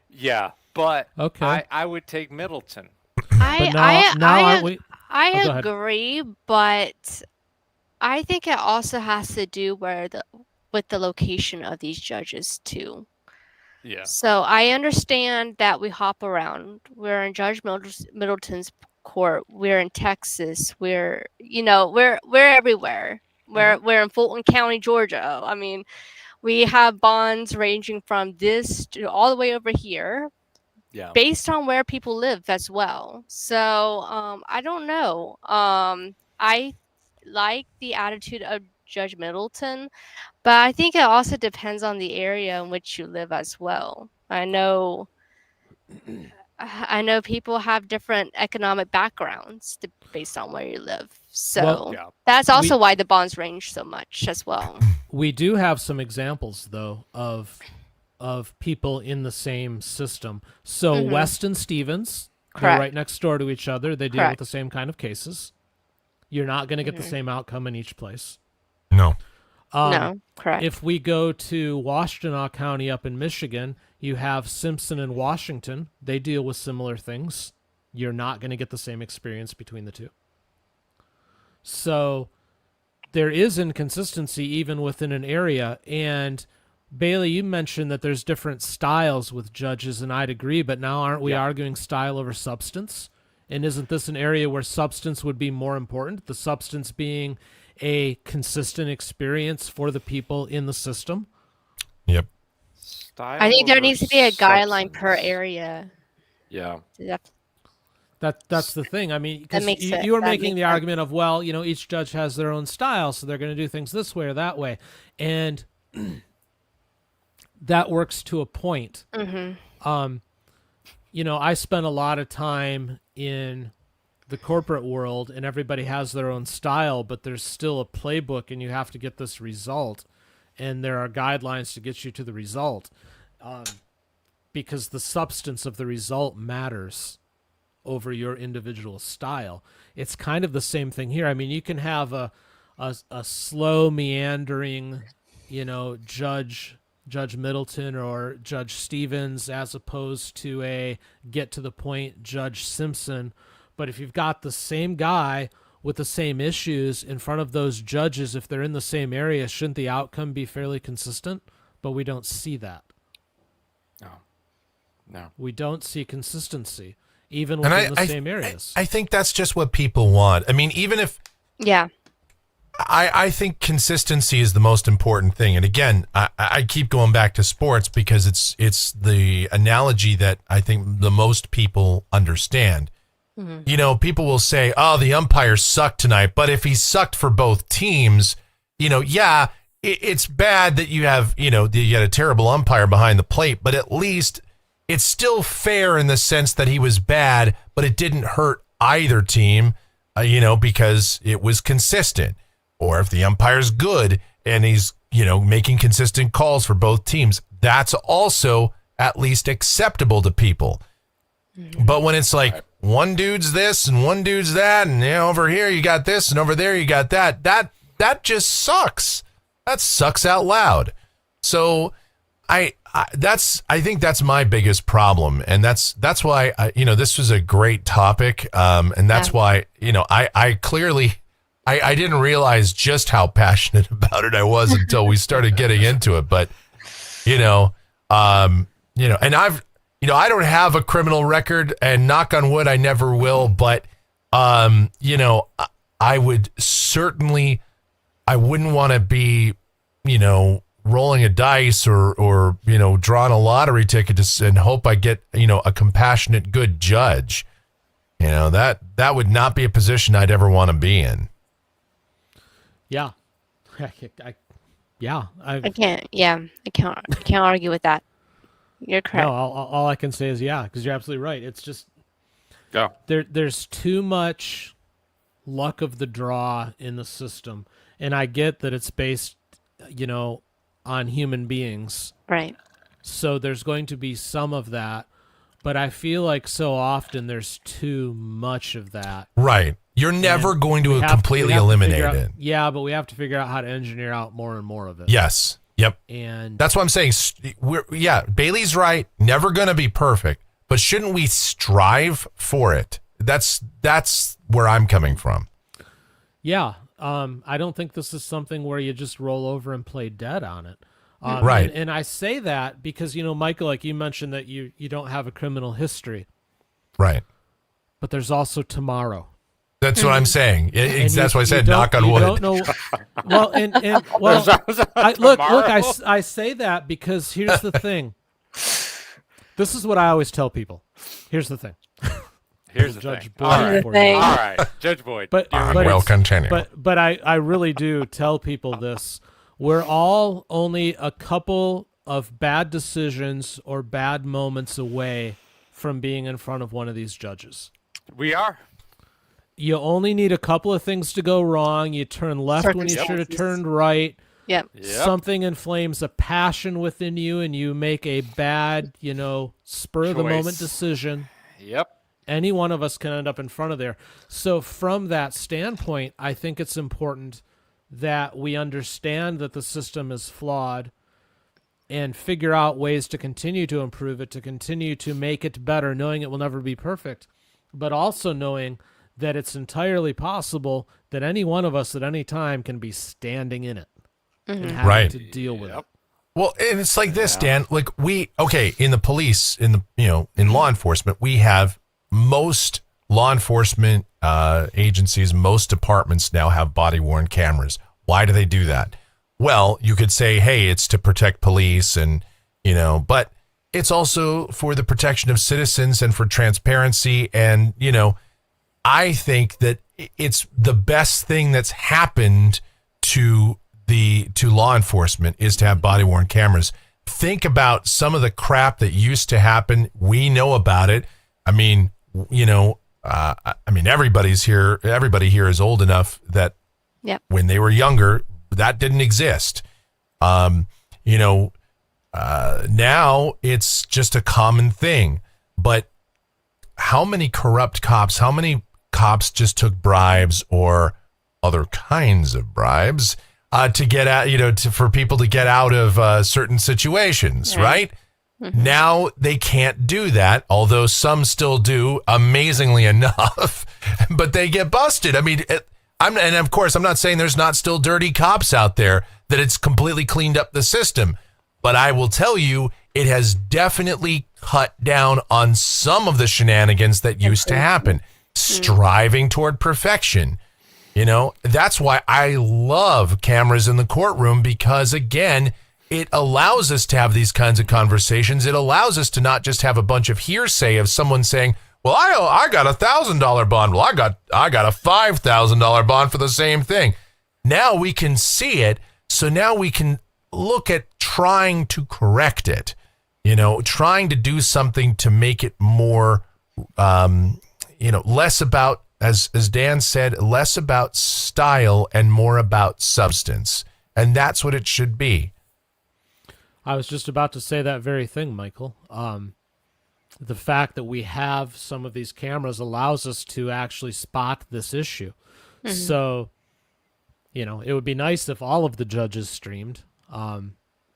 Yeah, but Okay. I would take Middleton. But now aren't we? I Oh, go ahead. agree, but I think it also has to do with the location of these judges too. Yeah. So I understand that we hop around. We're in Judge Middleton's court. We're in Texas. We're everywhere. We're in Fulton County, Georgia. I mean, we have bonds ranging from this to all the way over here, Yeah. based on where people live as well. So I don't know. I like the attitude of Judge Middleton, but I think it also depends on the area in which you live as well. I know people have different economic backgrounds based on where you live. So Well, Yeah. that's also why the bonds range so much as well. We do have some examples, though, of people in the same system. So Mhm. West and Stevens, they're Correct. right next door to each other. They deal with Correct. the same kind of cases. You're not going to get the Mhm. same outcome in each place. No. No, correct. If we go to Washtenaw County up in Michigan, you have Simpson and Washington. They deal with similar things. You're not going to get the same experience between the two. So there is inconsistency even within an area. And Bailey, you mentioned that there's different styles with judges, and I'd agree, but now aren't we Yeah. arguing style over substance? And isn't this an area where substance would be more important? The substance being a consistent experience for the people in the system? Yep. I think there Style needs to be a versus guideline per substance. area. Yeah. That's the thing. I mean, That because makes sense. you were That making makes the sense. argument of, well, each judge has their own style, so they're going to do things this way or that way. And that works to a point. Mm-hmm. I spent a lot of time in the corporate world, and everybody has their own style, but there's still a playbook, and you have to get this result, and there are guidelines to get you to the result. because the substance of the result matters over your individual style. It's kind of the same thing here. I mean, you can have a slow, meandering, Judge Middleton or Judge Stevens as opposed to a get to the point Judge Simpson. But if you've got the same guy with the same issues in front of those judges, if they're in the same area, shouldn't the outcome be fairly consistent? But we don't see that. No. We don't see consistency, even within the same areas. I think that's just what people want. I mean, even if... Yeah. I think consistency is the most important thing. And again, I keep going back to sports because it's the analogy that I think the most people understand. Mm-hmm. People will say, oh, the umpire sucked tonight. But if he sucked for both teams, it's bad that you have, you had a terrible umpire behind the plate, but at least it's still fair in the sense that he was bad, but it didn't hurt either team, because it was consistent. Or if the umpire's good and he's, making consistent calls for both teams, that's also at least acceptable to people. Mm-hmm. But when it's like one dude's this and one dude's that, and over here you got this and over there you got that, that just sucks. That sucks out loud. So I think that's my biggest problem, and that's why this was a great topic, and that's why I clearly I didn't realize just how passionate about it I was until we started getting into it. But and I don't have a criminal record, and knock on wood, I never will. But I would certainly, I wouldn't want to be rolling a dice or drawing a lottery ticket and hope I get a compassionate, good judge. That would not be a position I'd ever want to be in. Yeah. I can't argue with that. You're correct. No, all I can say is because you're absolutely right. It's just there's too much luck of the draw in the system, and I get that it's based, on human beings. Right. So there's going to be some of that, but I feel like so often there's too much of that. Right. You're never going to completely eliminate it. Yeah, but we have to figure out how to engineer out more and more of it. Yes. Yep. And that's what I'm saying. Bailey's right. Never going to be perfect, but shouldn't we strive for it? That's where I'm coming from. Yeah. I don't think this is something where you just roll over and play dead on it. Right. And I say that because, Michael, like you mentioned that you don't have a criminal history. Right. But there's also tomorrow. That's what I'm saying. That's why I said knock on wood. Don't know. Well, I say that because here's the thing. This is what I always tell people. Here's the thing. Here's the Judge thing. Boyd. All right, Judge Boyd. But we'll continue. But I really do tell people this. We're all only a couple of bad decisions or bad moments away from being in front of one of these judges. We are. You only need a couple of things to go wrong. You turn left when you should have turned right. Yep. Something inflames a passion within you, and you make a bad, spur-of-the-moment decision. Yep. Any one of us can end up in front of there. So from that standpoint, I think it's important that we understand that the system is flawed and figure out ways to continue to improve it, to continue to make it better, knowing it will never be perfect, but also knowing that it's entirely possible that any one of us at any time can be standing in it and having to deal with it. Well, and it's like this, Dan, like in the police, in law enforcement, we have most law enforcement agencies, most departments now have body-worn cameras. Why do they do that? Well, you could say, hey, it's to protect police and, but it's also for the protection of citizens and for transparency. And, I think that it's the best thing that's happened to law enforcement is to have body-worn cameras. Think about some of the crap that used to happen. We know about it. I mean, everybody here is old enough that when they were younger, that didn't exist. Now it's just a common thing. But how many corrupt cops, how many cops just took bribes or other kinds of bribes to get out, for people to get out of certain situations, right? Mm-hmm. Now they can't do that, although some still do, amazingly enough, but they get busted. I mean, and of course, I'm not saying there's not still dirty cops out there, that it's completely cleaned up the system, but I will tell you, it has definitely cut down on some of the shenanigans that used to happen, striving toward perfection. That's why I love cameras in the courtroom, because again, it allows us to have these kinds of conversations. It allows us to not just have a bunch of hearsay of someone saying, well, I got $1,000 bond. Well, I got a $5,000 bond for the same thing. Now we can see it. So now we can look at trying to correct it, trying to do something to make it more, less about, as Dan said, less about style and more about substance. And that's what it should be. I was just about to say that very thing, Michael. The fact that we have some of these cameras allows us to actually spot this issue. Mm-hmm. So, it would be nice if all of the judges streamed.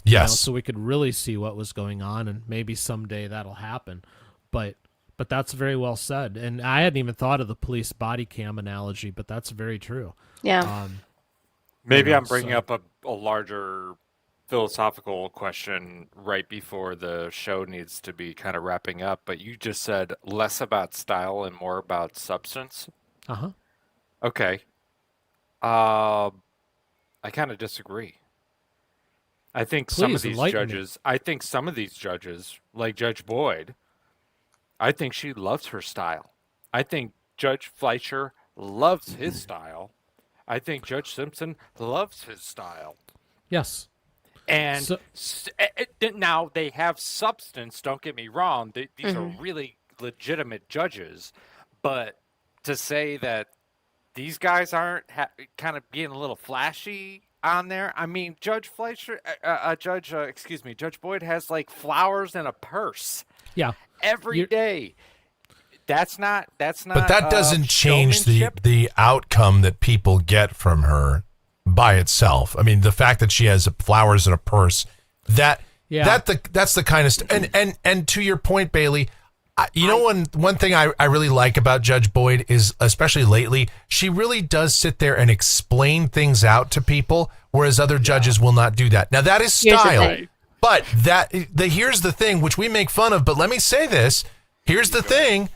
Yes. So we could really see what was going on, and maybe someday that'll happen. But that's very well said. And I hadn't even thought of the police body cam analogy, but that's very true. Yeah. Maybe I'm bringing up a larger philosophical question right before the show needs to be kind of wrapping up, but you just said less about style and more about substance. Uh-huh. Okay. I kind of disagree. I think some of these judges, like Judge Boyd, I think she loves her style. I think Judge Fleischer loves his style. I think Judge Simpson loves his style. Yes. And now they have substance, don't get me wrong. These are really legitimate judges. But to say that these guys aren't kind of being a little flashy on there, I mean, Judge Boyd has like flowers in a purse. Yeah. Every day. That's not. But that doesn't change the outcome that people get from her by itself. I mean, the fact that she has flowers in a purse, that's the kind of and to your point, Bailey, one thing I really like about Judge Boyd is, especially lately, she really does sit there and explain things out to people, whereas other judges will not do that. Now that is style, but here's the thing, which we make fun of. But let me say this: here's the thing,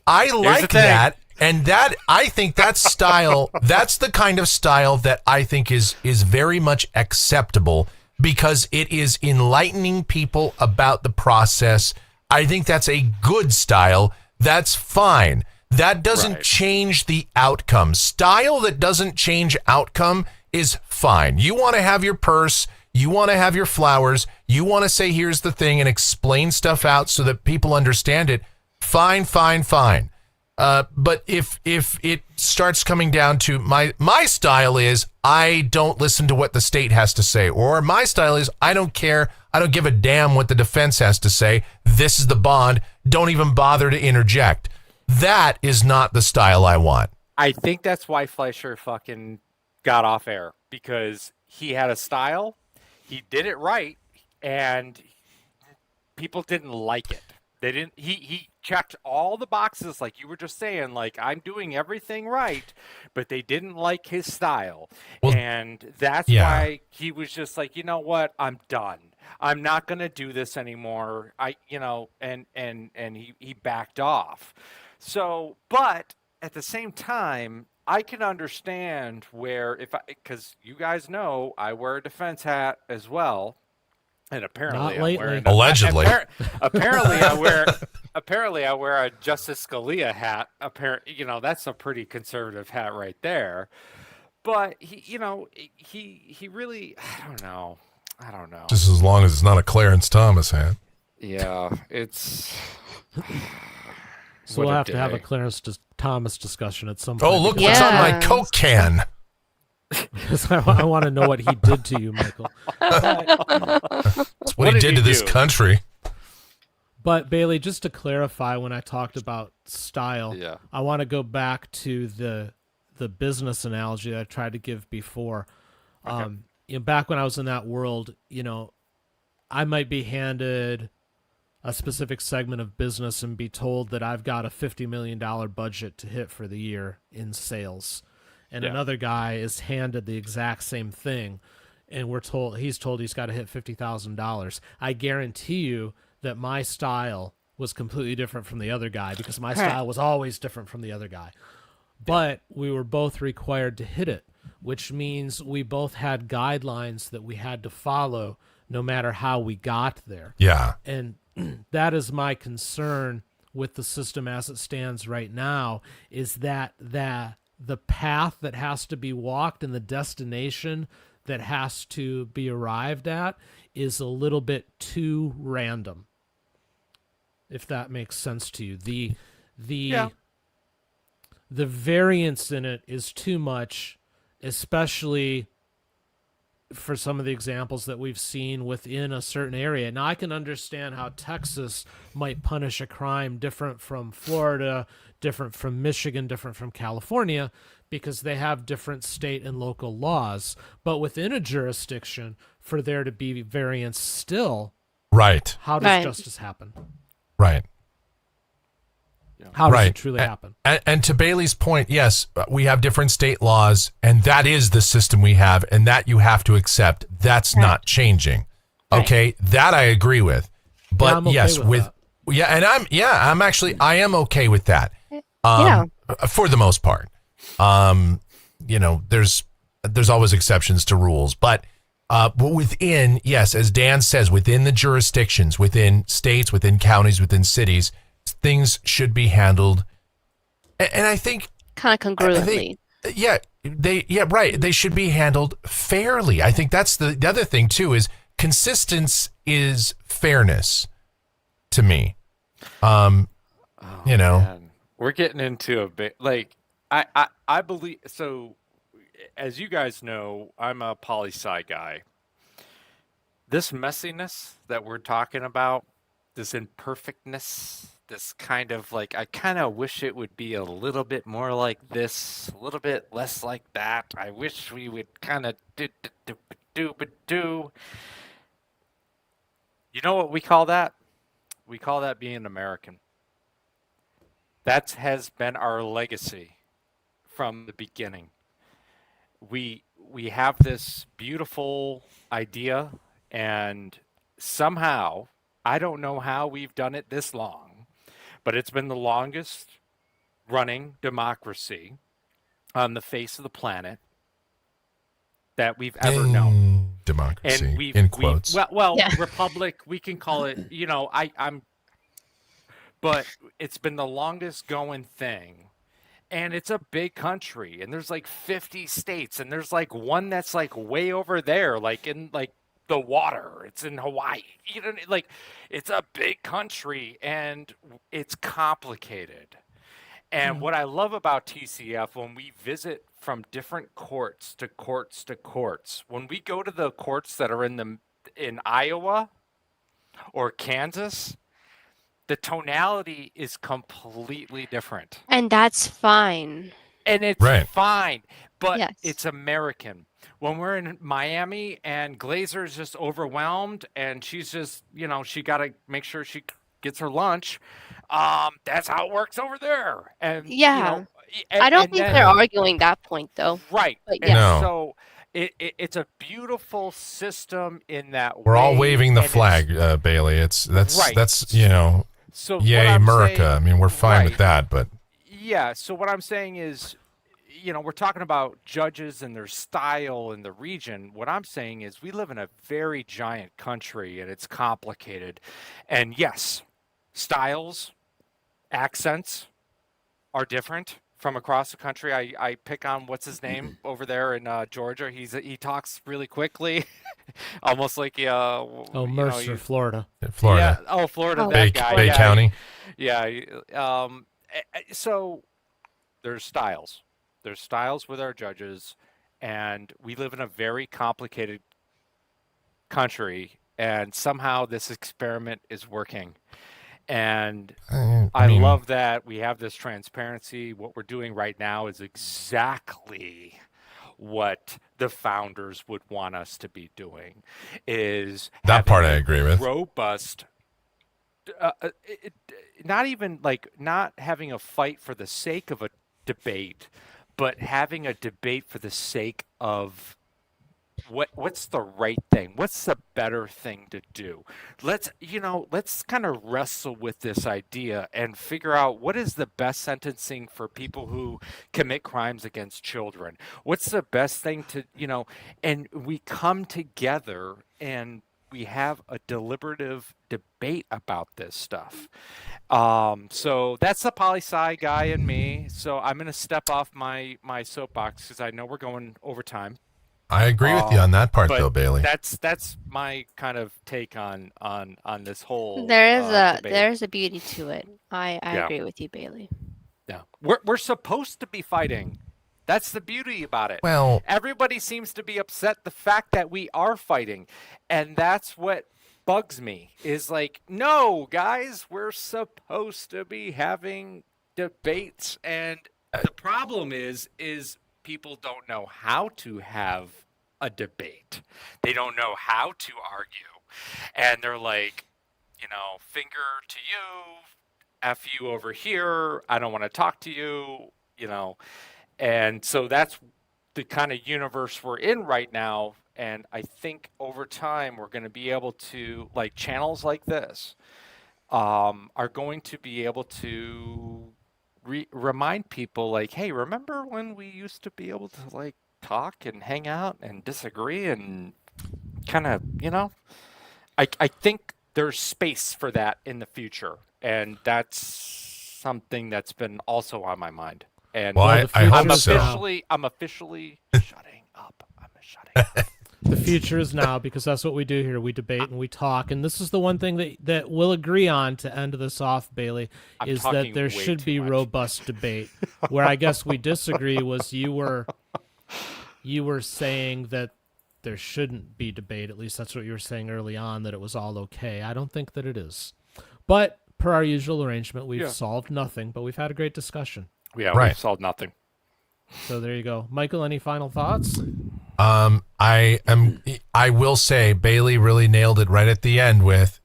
I like that. And that, I think that style, that's the kind of style that I think is very much acceptable, because it is enlightening people about the process. I think that's a good style. That's fine. That doesn't change the outcome. Style that doesn't change outcome is fine. You want to have your purse, you want to have your flowers, you want to say, here's the thing, and explain stuff out so that people understand it. Fine. But if it starts coming down to my style is, I don't listen to what the state has to say, or my style is, I don't care, I don't give a damn what the defense has to say, this is the bond, don't even bother to interject. That is not the style I want. I think that's why Fleischer fucking got off air, because he had a style, he did it right, and people didn't like it. They didn't. He checked all the boxes, like you were just saying, like, I'm doing everything right, but they didn't like his style, and that's why he was just like, you know what, I'm done. I'm not gonna do this anymore. And he backed off. So, but at the same time, I can understand where because you guys know I wear a defense hat as well. And apparently, allegedly, apparently I wear a Justice Scalia hat. That's a pretty conservative hat right there. But he really, I don't know. Just as long as it's not a Clarence Thomas hat. Yeah, it's. So we'll have to have a Clarence Thomas discussion at some point. Oh, look what's on my Coke can. because I want to know what he did to you, Michael. That's what he did did to this do? country. But Bailey, just to clarify, when I talked about style, Yeah. I want to go back to the business analogy that I tried to give before. Okay. Back when I was in that world, I might be handed a specific segment of business and be told that I've got a $50 million budget to hit for the year in sales. And Yeah. another guy is handed the exact same thing, and he's told he's got to hit $50,000. I guarantee you that my style was completely different from the other guy, because my Correct. style was always different from the other guy. But we were both required to hit it, which means we both had guidelines that we had to follow no matter how we got there. Yeah. And that is my concern with the system as it stands right now, is that the path that has to be walked and the destination that has to be arrived at is a little bit too random, if that makes sense to you. Yeah. The variance in it is too much, especially for some of the examples that we've seen within a certain area. Now, I can understand how Texas might punish a crime different from Florida, different from Michigan, different from California, because they have different state and local laws. But within a jurisdiction, for there to be variance still, Right. how does Right. justice happen? Right. How does Right. it truly happen? And to Bailey's point, yes, we have different state laws, and that is the system we have, and that you have to accept. That's not changing. Right. Okay, that I agree with. But I'm okay yes, with that. I am okay with that. For the most part. There's always exceptions to rules, but within, yes, as Dan says, within the jurisdictions, within states, within counties, within cities, things should be handled. And I think, Kind of congruently. they should be handled fairly. I think that's the other thing too, is consistency is fairness to me. Man. We're getting into a bit like I believe so. As you guys know, I'm a poli-sci guy. This messiness that we're talking about, this imperfectness, this kind of like, I kind of wish it would be a little bit more like this, a little bit less like that. I wish we would kind of do. You know what we call that? We call that being American. That has been our legacy from the beginning. We have this beautiful idea, and somehow, I don't know how we've done it this long, but it's been the longest running democracy on the face of the planet that we've ever known. Democracy, And we've in quotes. Yeah. Republic, we can call it, but it's been the longest going thing. And it's a big country, and there's like 50 states, and there's like one that's like way over there, like in like the water. It's in Hawaii. Like it's a big country, and it's complicated. And what I love about TCF, when we visit from different courts to courts to courts, when we go to the courts that are in Iowa or Kansas, the tonality is completely different. And that's fine. And it's Right. fine, but Yes. it's American. When we're in Miami and Glazer is just overwhelmed and she's just, she got to make sure she gets her lunch. That's how it works over there. And Yeah. and, I don't and think then- they're arguing that point, though. right. But And yeah. No. so it's a beautiful system in that We're all way, waving the and it's- flag, Bailey. That's Right. So what yay, I'm America. saying- I mean, we're fine with right. that, but Yeah, so what I'm saying is, we're talking about judges and their style in the region. What I'm saying is we live in a very giant country and it's complicated. And yes, styles, accents are different from across the country. I pick on what's his name over there in Georgia. He talks really quickly, almost like Mercer, Florida. Florida, Yeah, Florida, Oh, that Bay, guy. Bay yeah, County. Yeah. So there's styles. There's styles with our judges, and we live in a very complicated country, and somehow this experiment is working. And I mean, love that we have this transparency. What we're doing right now is exactly what the founders would want us to be doing, is that part I having a agree with. robust, not even like not having a fight for the sake of a debate, but having a debate for the sake of what's the right thing, what's the better thing to do. Let's kind of wrestle with this idea and figure out what is the best sentencing for people who commit crimes against children. What's the best thing to, and we come together and we have a deliberative debate about this stuff. So that's the poli-sci guy in me. So I'm going to step off my soapbox because I know we're going over time. I agree with you on that part, though, Bailey. That's my kind of take on this whole. There's debate. a beauty to it. I Yeah. agree with you, Bailey. Yeah, we're supposed to be fighting. That's the beauty about it. Well, Everybody seems to be upset the fact that we are fighting, and that's what bugs me. Is like, no, guys, we're supposed to be having debates, and the problem is people don't know how to have a debate. They don't know how to argue. And they're like, finger to you, F you over here, I don't want to talk to you, And so that's the kind of universe we're in right now. And I think over time we're going to be able to, like channels like this, are going to be able to remind people like, hey, remember when we used to be able to like talk and hang out and disagree and kind of, I think there's space for that in the future. And that's something that's been also on my mind. And well, I I'm hope so. officially shutting up. I'm shutting up. The future is now, because that's what we do here. We debate and we talk. And this is the one thing that we'll agree on to end this off, Bailey, I'm is talking that there way should too be much. robust debate. Where I guess we disagree was you were saying that there shouldn't be debate. At least that's what you were saying early on, that it was all okay. I don't think that it is. But per our usual arrangement, we've solved nothing, but we've had a great discussion. Yeah, Right. we've solved nothing. So there you go. Michael, any final thoughts? I will say Bailey really nailed it right at the end with,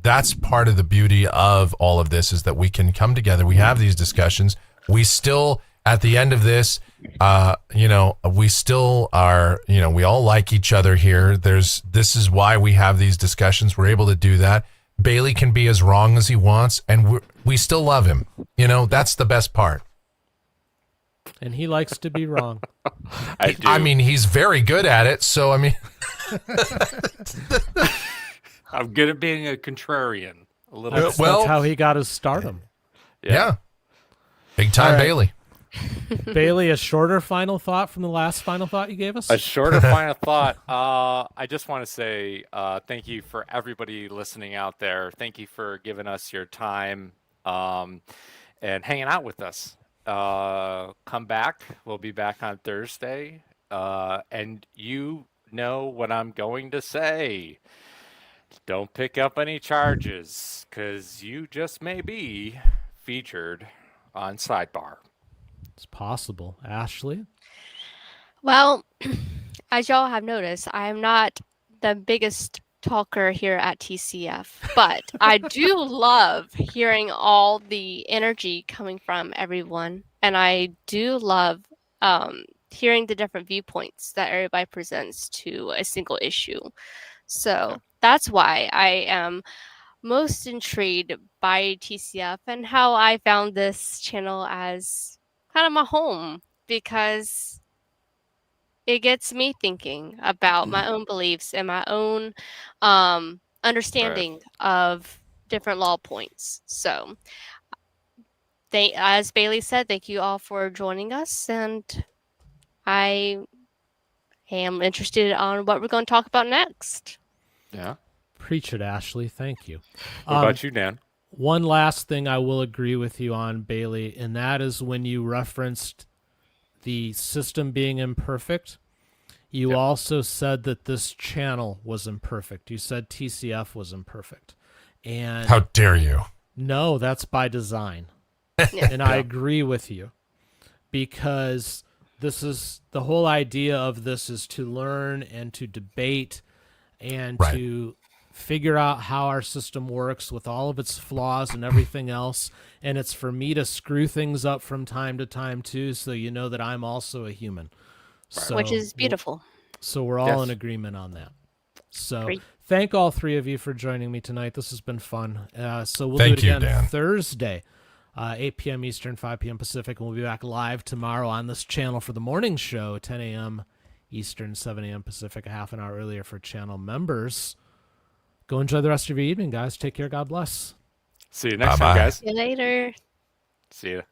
that's part of the beauty of all of this, is that we can come together. We have these discussions. We still, at the end of this, we still are, we all like each other here. This is why we have these discussions. We're able to do that. Bailey can be as wrong as he wants, and we still love him. That's the best part. And he likes to be wrong. I do. I mean, he's very good at it. So, I mean, I'm good at being a contrarian. A little. That's, bit. well- that's how he got his stardom. yeah. Big time All right. Bailey. Bailey, a shorter final thought from the last final thought you gave us? A shorter final thought. I just want to say thank you for everybody listening out there. Thank you for giving us your time and hanging out with us. Come back. We'll be back on Thursday. And you know what I'm going to say. Don't pick up any charges, because you just may be featured on Sidebar. It's possible. Ashley? Well, as y'all have noticed, I am not the biggest talker here at TCF, but I do love hearing all the energy coming from everyone, and I do love hearing the different viewpoints that everybody presents to a single issue. So that's why I am most intrigued by TCF and how I found this channel as kind of my home, because it gets me thinking about my own beliefs and my own understanding of different law points. So, as Bailey said, thank you all for joining us, and I am interested on what we're going to talk about next. Yeah. Preach it, Ashley. Thank you. What about you, Dan? One last thing I will agree with you on, Bailey, and that is when you referenced the system being imperfect. You Yep. also said that this channel was imperfect. You said TCF was imperfect. And How dare you? no, that's by design. Yeah. And I agree with you, because this is the whole idea of this is to learn and to debate and Right. to figure out how our system works with all of its flaws and everything else. And it's for me to screw things up from time to time too, so you know that I'm also a human. So, Which is beautiful. So we're all in Yes. agreement on that. So Great. thank all three of you for joining me tonight. This has been fun. So we'll Thank do it you, again Dan. Thursday, 8 p.m. Eastern, 5 p.m. Pacific, and we'll be back live tomorrow on this channel for the morning show, 10 a.m. Eastern, 7 a.m. Pacific, a half an hour earlier for channel members. Go enjoy the rest of your evening, guys. Take care. God bless. See you next Bye-bye. time, guys. See you later. See you.